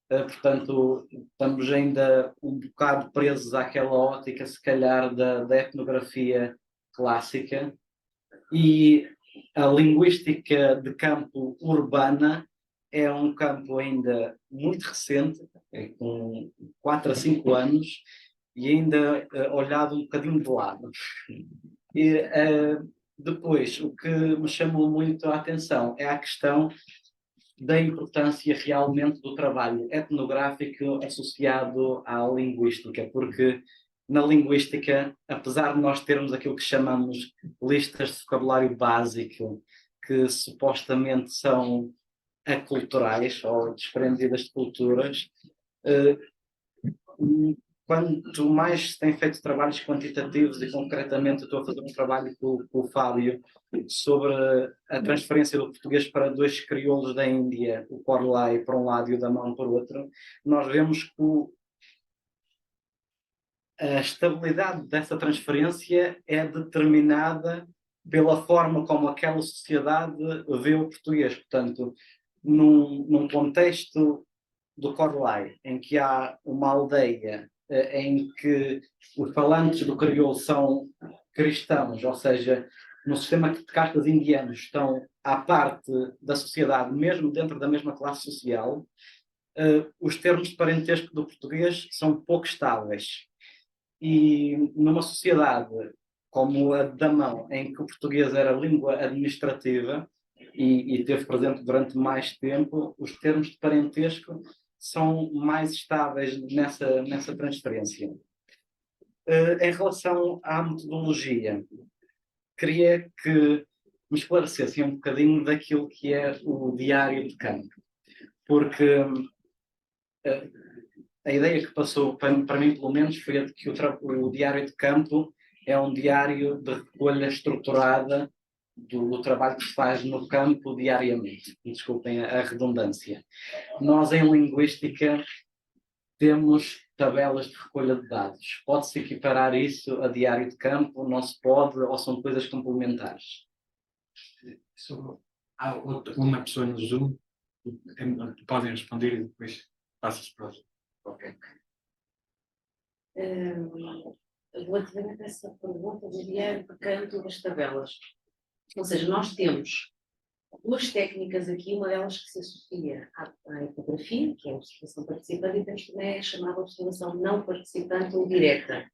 Portanto, estamos ainda um bocado presos àquela ótica, se calhar, da etnografia clássica. E a linguística de campo urbana é um campo ainda muito recente, com 4 a 5 anos, e ainda olhado um bocadinho de lado. E depois, o que me chamou muito a atenção é a questão da importância realmente do trabalho etnográfico associado à linguística, porque na linguística, apesar de nós termos aquilo que chamamos listas de vocabulário básico, que supostamente são aculturais ou desprendidas de culturas, quanto mais se tem feito trabalhos quantitativos, e concretamente eu estou a fazer um trabalho com o Fábio sobre a transferência do português para dois crioulos da Índia, o Korlai por um lado e o Damão por outro, nós vemos que a estabilidade dessa transferência é determinada pela forma como aquela sociedade vê o português. Portanto, num contexto do Korlai, em que há uma aldeia em que os falantes do crioulo são cristãos, ou seja, no sistema de castas indianos estão à parte da sociedade, mesmo dentro da mesma classe social, os termos de parentesco do português são pouco estáveis. E numa sociedade como a de Damão, em que o português era língua administrativa e teve presente durante mais tempo, os termos de parentesco são mais estáveis nessa transferência. Em relação à metodologia, queria que me esclarecessem um bocadinho daquilo que é o diário de campo. Porque a ideia que passou para mim, pelo menos, foi a de que o diário de campo é um diário de recolha estruturada do trabalho que se faz no campo diariamente. Desculpem a redundância. Nós, em linguística, temos tabelas de recolha de dados. Pode-se equiparar isso a diário de campo? Não se pode? Ou são coisas complementares? Há uma pessoa no Zoom, podem responder e depois passa-se para o Zoom. Ok. Relativamente a essa pergunta do diário de campo das tabelas. Ou seja, nós temos duas técnicas aqui, uma delas que se associa à ecografia, que é a observação participante, e temos também a chamada observação não participante ou direta,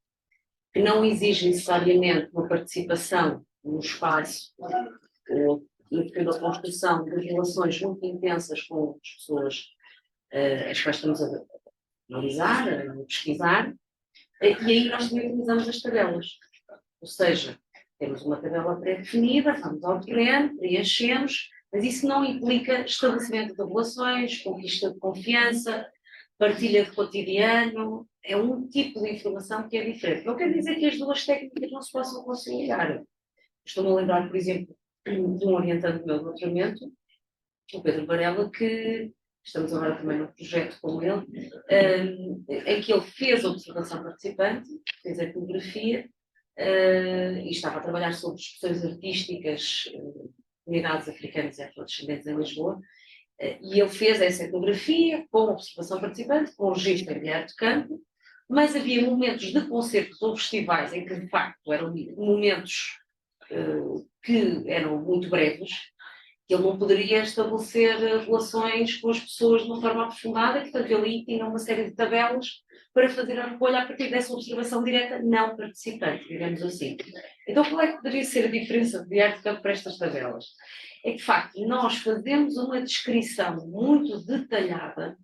que não exige necessariamente uma participação no espaço ou na construção de relações muito intensas com as pessoas as quais estamos a analisar, a pesquisar, e aí nós também utilizamos as tabelas. Ou seja, temos uma tabela pré-definida, vamos ao terreno, preenchemos, mas isso não implica estabelecimento de relações, conquista de confiança, partilha de cotidiano, é um tipo de informação que é diferente. Não quer dizer que as duas técnicas não se possam conciliar. Estou-me a lembrar, por exemplo, de um orientante meu do doutoramento, o Pedro Varela, que estamos agora também num projeto com ele, em que ele fez a observação participante, fez a etnografia, e estava a trabalhar sobre expressões artísticas, comunidades africanas e afrodescendentes em Lisboa, e ele fez essa etnografia com observação participante, com registro em diário de campo, mas havia momentos de concertos ou festivais em que, de facto, eram momentos que eram muito breves, que ele não poderia estabelecer relações com as pessoas de uma forma aprofundada, e, portanto, ele aí tinha uma série de tabelas para fazer a recolha a partir dessa observação direta não participante, digamos assim. Então, qual é que poderia ser a diferença de diário de campo para estas tabelas? É que, de facto, nós fazemos uma descrição muito detalhada,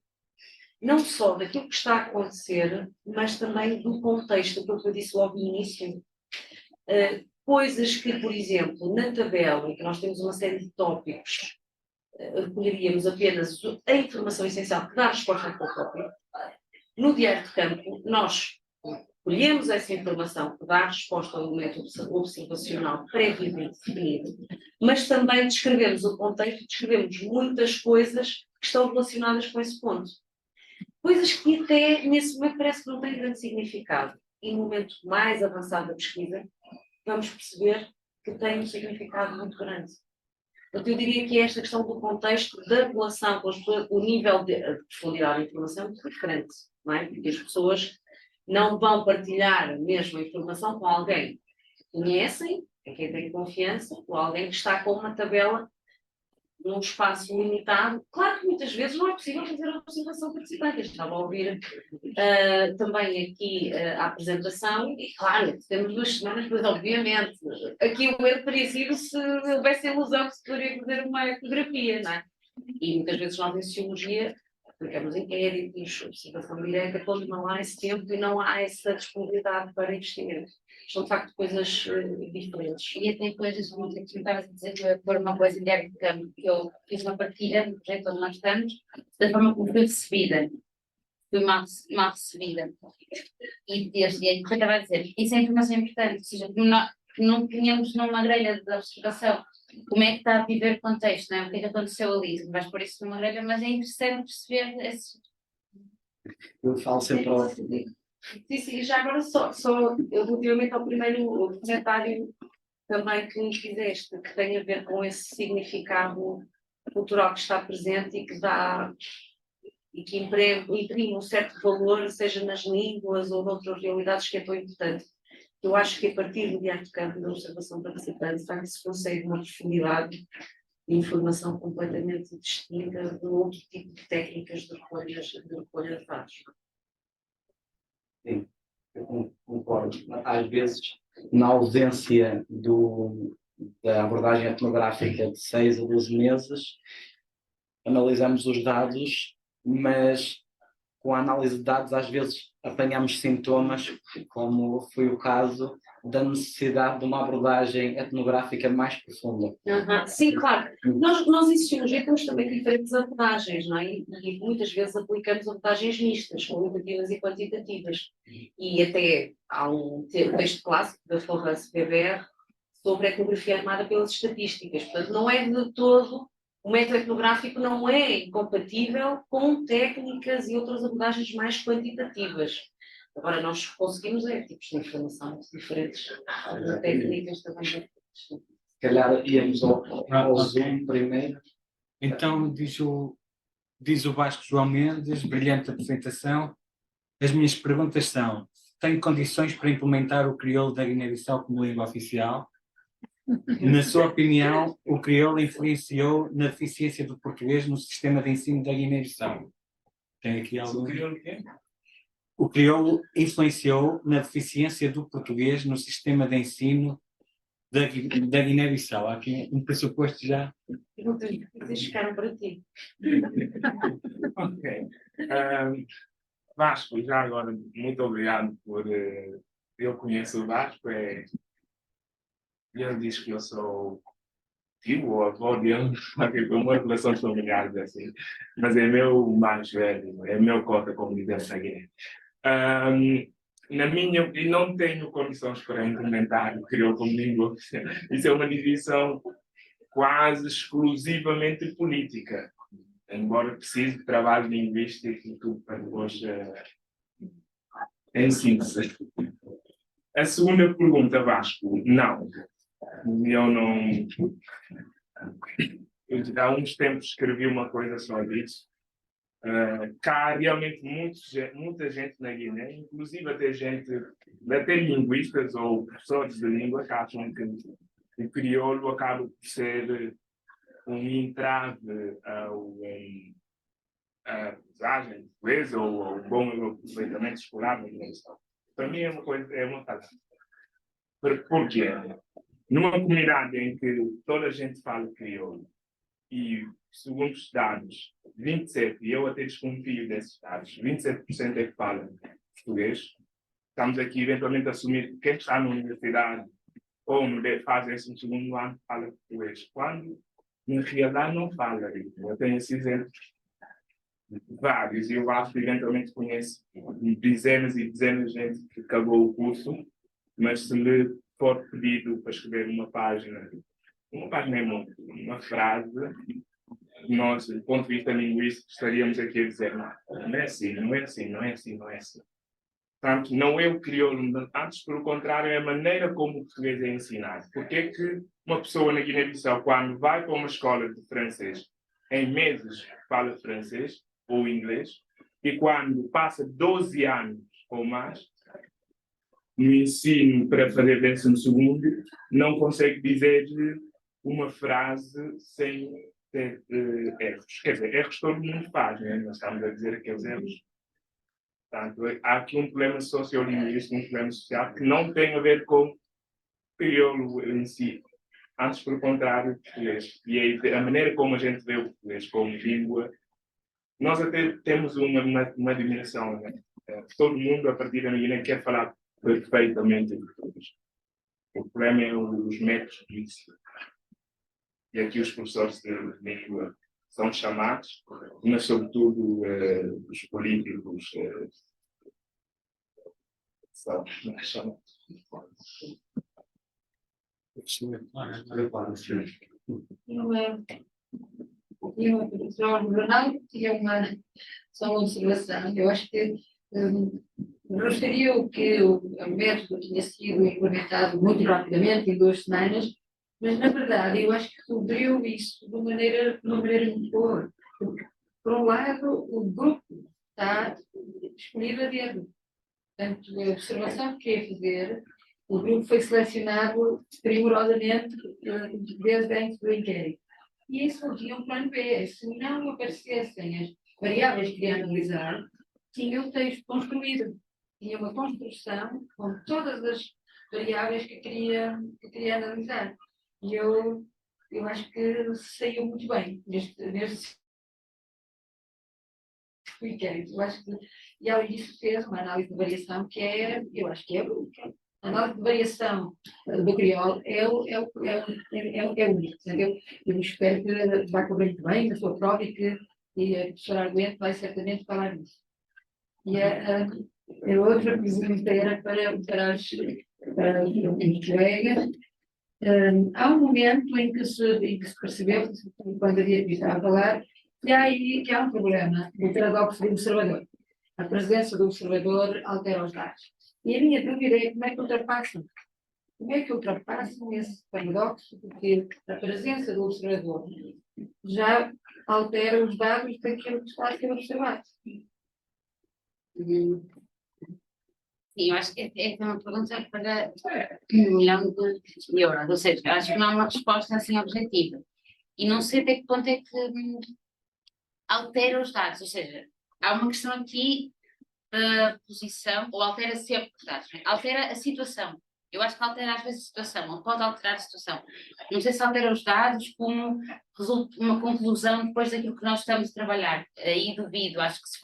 não só daquilo que está a acontecer, mas também do contexto, aquilo que eu disse logo no início. Coisas que, por exemplo, na tabela, em que nós temos uma série de tópicos, recolheríamos apenas a informação essencial que dá resposta àquele tópico. No diário de campo, nós colhemos essa informação que dá resposta ao elemento observacional previamente definido, mas também descrevemos o contexto, descrevemos muitas coisas que estão relacionadas com esse ponto. Coisas que até nesse momento parece que não têm grande significado. E no momento mais avançado da pesquisa, vamos perceber que tem um significado muito grande. Portanto, eu diria que esta questão do contexto, da relação com as pessoas, o nível de profundidade da informação é muito diferente, não é? Porque as pessoas não vão partilhar a mesma informação com alguém que conhecem, a quem tem confiança, ou alguém que está com uma tabela num espaço limitado. Claro que muitas vezes não é possível fazer a observação participante. Eu estava a ouvir também aqui a apresentação e, claro, temos 2 semanas, mas obviamente aqui o erro teria sido se houvesse a ilusão que se poderia fazer uma ecografia, não é? E muitas vezes nós em sociologia aplicamos inquéritos, observação direta, quando não há esse tempo e não há essa disponibilidade para investimento. São de facto coisas diferentes. E até coisas, como tu estavas a dizer, que por uma coisa diário de campo, que eu fiz uma partilha no projeto onde nós estamos, da forma como foi recebida. Foi mal recebida. E desde aí, como eu estava a dizer, isso é informação importante, ou seja, não tínhamos numa grelha de observação como é que está a viver o contexto, não é? O que é que aconteceu ali? Não vais pôr isso numa grelha, mas é interessante perceber esse... Eu falo sempre ao... Sim, já agora só relativamente ao primeiro comentário também que nos fizeste, que tem a ver com esse significado cultural que está presente e que dá e que imprime um certo valor, seja nas línguas ou noutras realidades, que é tão importante. Eu acho que a partir do diário de campo e da observação participante se consegue uma profundidade de informação completamente distinta de outro tipo de técnicas de recolha de dados. Sim, eu concordo. Às vezes, na ausência da abordagem etnográfica de 6 a 12 meses, analisamos os dados, mas com a análise de dados, às vezes apanhamos sintomas, como foi o caso da necessidade de uma abordagem etnográfica mais profunda. Sim, claro. Nós em Sociologia temos também diferentes abordagens, não é? E muitas vezes aplicamos abordagens mistas, qualitativas e quantitativas. E até há um texto clássico da Florence Weber sobre a etnografia armada pelas estatísticas. Portanto, não é de todo, o método etnográfico não é incompatível com técnicas e outras abordagens mais quantitativas. Agora, nós conseguimos tipos de informação muito diferentes, de técnicas também diferentes. Se calhar íamos ao Zoom primeiro. Então, diz o Vasco João Mendes, brilhante apresentação. As minhas perguntas são: tem condições para implementar o crioulo da Guiné-Bissau como língua oficial? Na sua opinião, o crioulo influenciou na deficiência do português no sistema de ensino da Guiné-Bissau? Tem aqui algum... O crioulo influenciou na deficiência do português no sistema de ensino da Guiné-Bissau. Há aqui um pressuposto já. Vocês ficaram para ti. Ok. Vasco, já agora, muito obrigado por. Eu conheço o Vasco, ele diz que eu sou tio ou avô dele, uma relação familiar assim, mas é meu mais velho, é meu cota, como dizemos aqui. Na minha, e não tenho condições para implementar o crioulo como língua oficial. Isso é uma divisão quase exclusivamente política, embora precise de trabalho linguístico e tudo para depois em síntese. A segunda pergunta, Vasco, não. Eu não. Eu, há uns tempos escrevi uma coisa sobre isso. Cá há realmente muita gente na Guiné, inclusive até linguistas ou professores de língua, que acham que o crioulo acaba por ser um entrave à aprendizagem portuguesa ou ao bom aproveitamento escolar na Guiné-Bissau. Para mim é uma falácia. Por quê? Numa comunidade em que toda a gente fala crioulo e, segundo os dados, 27%, e eu até desconfio desses dados, 27% é que fala português, estamos aqui eventualmente a assumir que quem está na universidade ou faz esse segundo ano fala português, quando na realidade não fala. Eu tenho esses exemplos vários, e eu acho que eventualmente conheço dezenas e dezenas de gente que acabou o curso, mas se lhe for pedido para escrever uma página é muito, uma frase, nós, do ponto de vista linguístico, estaríamos aqui a dizer não é assim, não é assim, não é assim, não é assim. Portanto, não é o crioulo, antes, pelo contrário, é a maneira como o português é ensinado. Porque é que uma pessoa na Guiné-Bissau, quando vai para uma escola de francês, em meses fala francês ou inglês, e quando passa 12 anos ou mais, no ensino para fazer 12º, não consegue dizer uma frase sem ter erros. Quer dizer, erros todo mundo faz, né? Nós estamos a dizer aqueles erros. Portanto, há aqui um problema sociolinguístico, um problema social, que não tem a ver com o crioulo em si. Antes, pelo contrário, o português. E aí, a maneira como a gente vê o português como língua, nós até temos uma admiração, né? Todo mundo, a partir da Guiné, quer falar perfeitamente em português. O problema é os métodos disso. E aqui os professores de língua são chamados, mas sobretudo os políticos são chamados. Eu, professor Ronaldo, tinha só uma observação. Eu acho que gostaria que o método tinha sido implementado muito rapidamente, em 2 semanas, mas, na verdade, eu acho que cobriu isso de uma maneira muito boa. Porque, por um lado, o grupo está disponível a dedo. Portanto, a observação que queria fazer, o grupo foi selecionado rigorosamente desde antes do inquérito. E isso tinha um plano B. Se não aparecessem as variáveis que queria analisar, tinha o texto construído. Tinha uma construção com todas as variáveis que queria analisar. E eu acho que saiu muito bem neste expliquei. Eu acho que, e ao início fez uma análise de variação que é, eu acho que é bruta. A análise de variação do crioulo é único. Eu espero que vá correr muito bem na sua prova e a professora Arguente vai certamente falar disso. E a outra pergunta era para os colegas. Há um momento em que se percebeu, quando a Diana estava a falar, que há um problema, o paradoxo do observador. A presença do observador altera os dados. E a minha dúvida é como é que ultrapassam? Como é que ultrapassam esse paradoxo? Porque a presença do observador já altera os dados daquilo que está a ser observado. Sim, eu acho que essa é uma pergunta para 1 milhão de euros, ou seja, eu acho que não há uma resposta assim objetiva. E não sei até que ponto é que altera os dados, ou seja, há uma questão aqui da posição, ou altera sempre os dados, né? Altera a situação. Eu acho que altera às vezes a situação, ou pode alterar a situação. Não sei se altera os dados como uma conclusão depois daquilo que nós estamos a trabalhar. Aí duvido, acho que se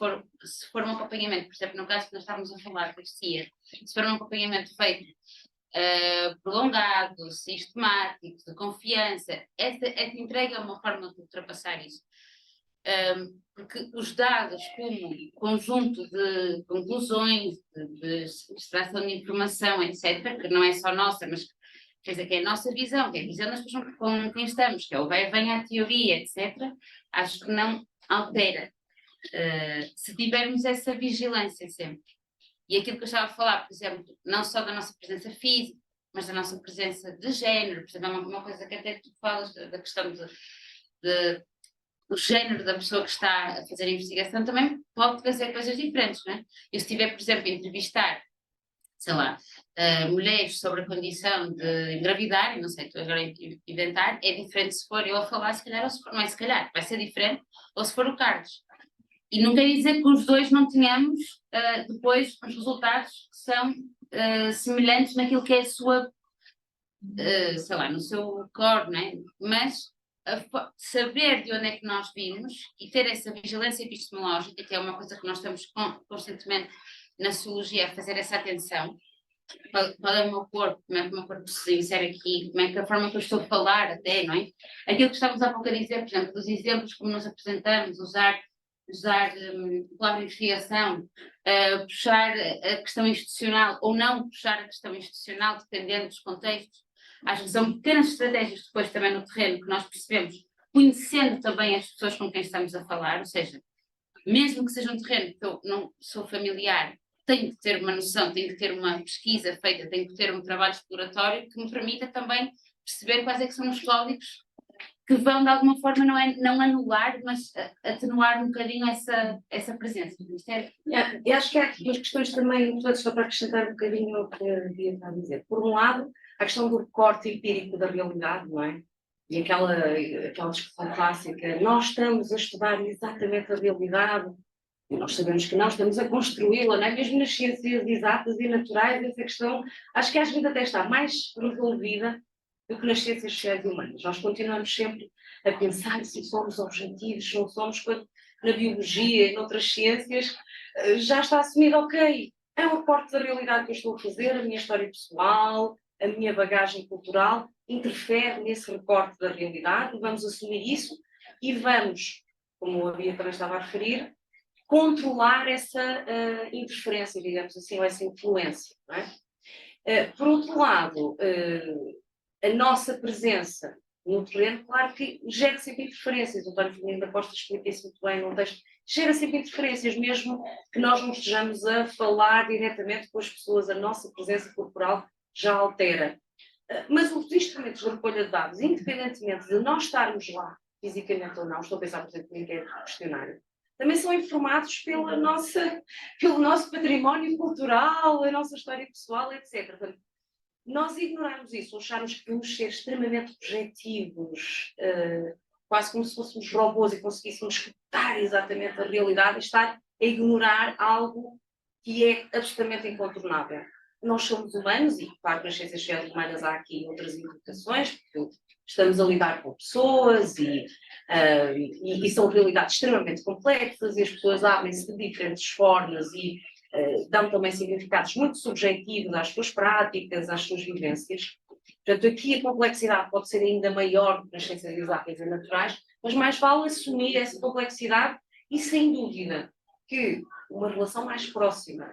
for um acompanhamento, por exemplo, no caso que nós estávamos a falar deste dia, se for um acompanhamento feito prolongado, sistemático, de confiança, essa entrega é uma forma de ultrapassar isso. Porque os dados como conjunto de conclusões, de extração de informação, etc., que não é só nossa, mas quer dizer, que é a nossa visão, que é a visão das pessoas com quem estamos, que é o vem à teoria, etc., acho que não altera. Se tivermos essa vigilância sempre. E aquilo que eu estava a falar, por exemplo, não só da nossa presença física, mas da nossa presença de género, por exemplo, uma coisa que até tu falas da questão o género da pessoa que está a fazer a investigação também pode trazer coisas diferentes, não é? Eu se estiver, por exemplo, a entrevistar, sei lá, mulheres sobre a condição de engravidar, não sei, estou agora a inventar, é diferente se for eu a falar, se calhar, ou se for, não é se calhar, vai ser diferente, ou se for o Carlos. E não quer dizer que os dois não tenhamos depois os resultados que são semelhantes naquilo que é a sua, sei lá, no seu core, não é? Mas saber de onde é que nós vimos e ter essa vigilância epistemológica, que é uma coisa que nós estamos constantemente na sociologia a fazer essa atenção, qual é o meu corpo, como é que o meu corpo se insere aqui, como é que a forma que eu estou a falar até, não é? Aquilo que estávamos há pouco a dizer, por exemplo, dos exemplos como nos apresentamos, usar a palavra investigação, puxar a questão institucional ou não puxar a questão institucional, dependendo dos contextos. Acho que são pequenas estratégias depois também no terreno que nós percebemos, conhecendo também as pessoas com quem estamos a falar, ou seja, mesmo que seja um terreno que eu não sou familiar, tenho que ter uma noção, tenho que ter uma pesquisa feita, tenho que ter um trabalho exploratório que me permita também perceber quais é que são os códigos que vão de alguma forma não anular, mas atenuar um bocadinho essa presença. Eu acho que há aqui umas questões também importantes só para acrescentar um bocadinho o que a Bia está a dizer. Por um lado, a questão do recorte empírico da realidade, não é? E aquela discussão clássica, nós estamos a estudar exatamente a realidade, e nós sabemos que não, estamos a construí-la, não é? Mesmo nas ciências exatas e naturais, essa questão, acho que às vezes até está mais resolvida do que nas ciências sociais e humanas. Nós continuamos sempre a pensar se somos objetivos, se não somos, quando na biologia e noutras ciências já está assumido, ok, é um recorte da realidade que eu estou a fazer, a minha história pessoal, a minha bagagem cultural, interfere nesse recorte da realidade, vamos assumir isso e vamos, como a Bia também estava a referir, controlar essa interferência, digamos assim, ou essa influência. Não é? Por outro lado, a nossa presença no terreno, claro que gera sempre interferências. O António Fernando da Costa explica isso muito bem no texto. Gera sempre interferências, mesmo que nós não estejamos a falar diretamente com as pessoas, a nossa presença corporal já altera. Mas os instrumentos de recolha de dados, independentemente de nós estarmos lá fisicamente ou não, estou a pensar, por exemplo, no inquérito questionário, também são informados pelo nosso património cultural, a nossa história pessoal, etc. Portanto, nós ignorarmos isso, acharmos que vamos ser extremamente objetivos, quase como se fôssemos robôs e conseguíssemos captar exatamente a realidade e estar a ignorar algo que é absolutamente incontornável. nós somos humanos e, claro, nas ciências sociais humanas há aqui outras implicações, porque estamos a lidar com pessoas e são realidades extremamente complexas e as pessoas abrem-se de diferentes formas e dão também significados muito subjetivos às suas práticas, às suas vivências. Portanto, aqui a complexidade pode ser ainda maior do que nas ciências exatas e naturais, mas mais vale assumir essa complexidade e, sem dúvida, que uma relação mais próxima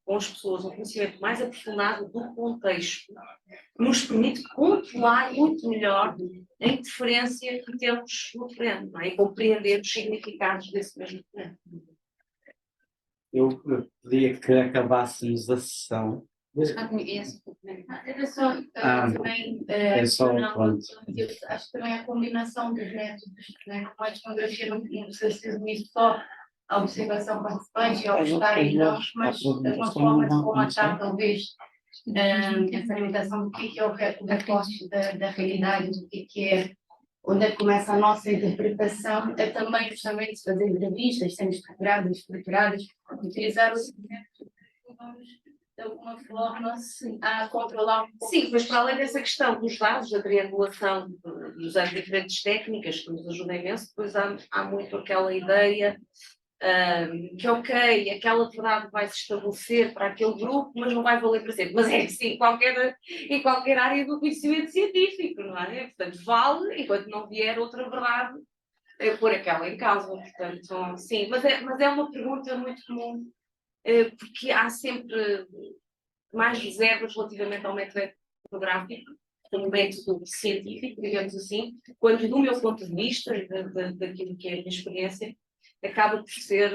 com as pessoas, um conhecimento mais aprofundado do contexto, nos permite controlar muito melhor a interferência que temos no terreno, não é? E compreender os significados desse mesmo terreno. Eu pedia que acabássemos a sessão. Era só também, é só, pronto. acho que também a combinação dos métodos, né? Como a etnografia não precisa ser isso só a observação participante, ao estar em nós, mas de uma forma de comatar talvez essa limitação do que é o recorte da realidade, do que é, onde é que começa a nossa interpretação, é também justamente fazer entrevistas, sendo estruturadas, utilizar os métodos de alguma forma a controlar um pouco. Sim, mas para além dessa questão dos dados, da triangulação e usar diferentes técnicas que nos ajudam imenso, depois há muito aquela ideia que ok, aquela verdade vai se estabelecer para aquele grupo, mas não vai valer para sempre. Mas é assim em qualquer área do conhecimento científico, não é? Portanto, vale, enquanto não vier outra verdade, pôr aquela em causa. Portanto, sim, mas é uma pergunta muito comum, porque há sempre mais reservas relativamente ao método etnográfico, como método científico, digamos assim, quando do meu ponto de vista, daquilo que é a minha experiência, acaba por ser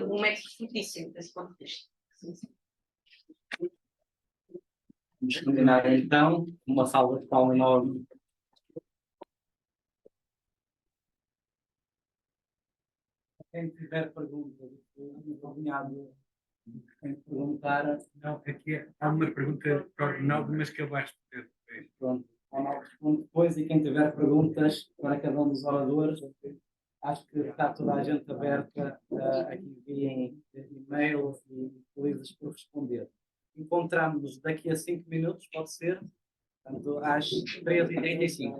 um método fortíssimo desse ponto de vista. Vamos terminar então uma salva de palmas enorme. Quem tiver perguntas, o nomeado tem que perguntar. Não, aqui há uma pergunta para o Ronaldo, mas que ele vai responder depois. Pronto, o Ronaldo responde depois e quem tiver perguntas para cada um dos oradores, acho que está toda a gente aberta aqui via e-mail e felizes por responder. Encontramos-nos daqui a 5 minutos, pode ser? Portanto, às 13h35.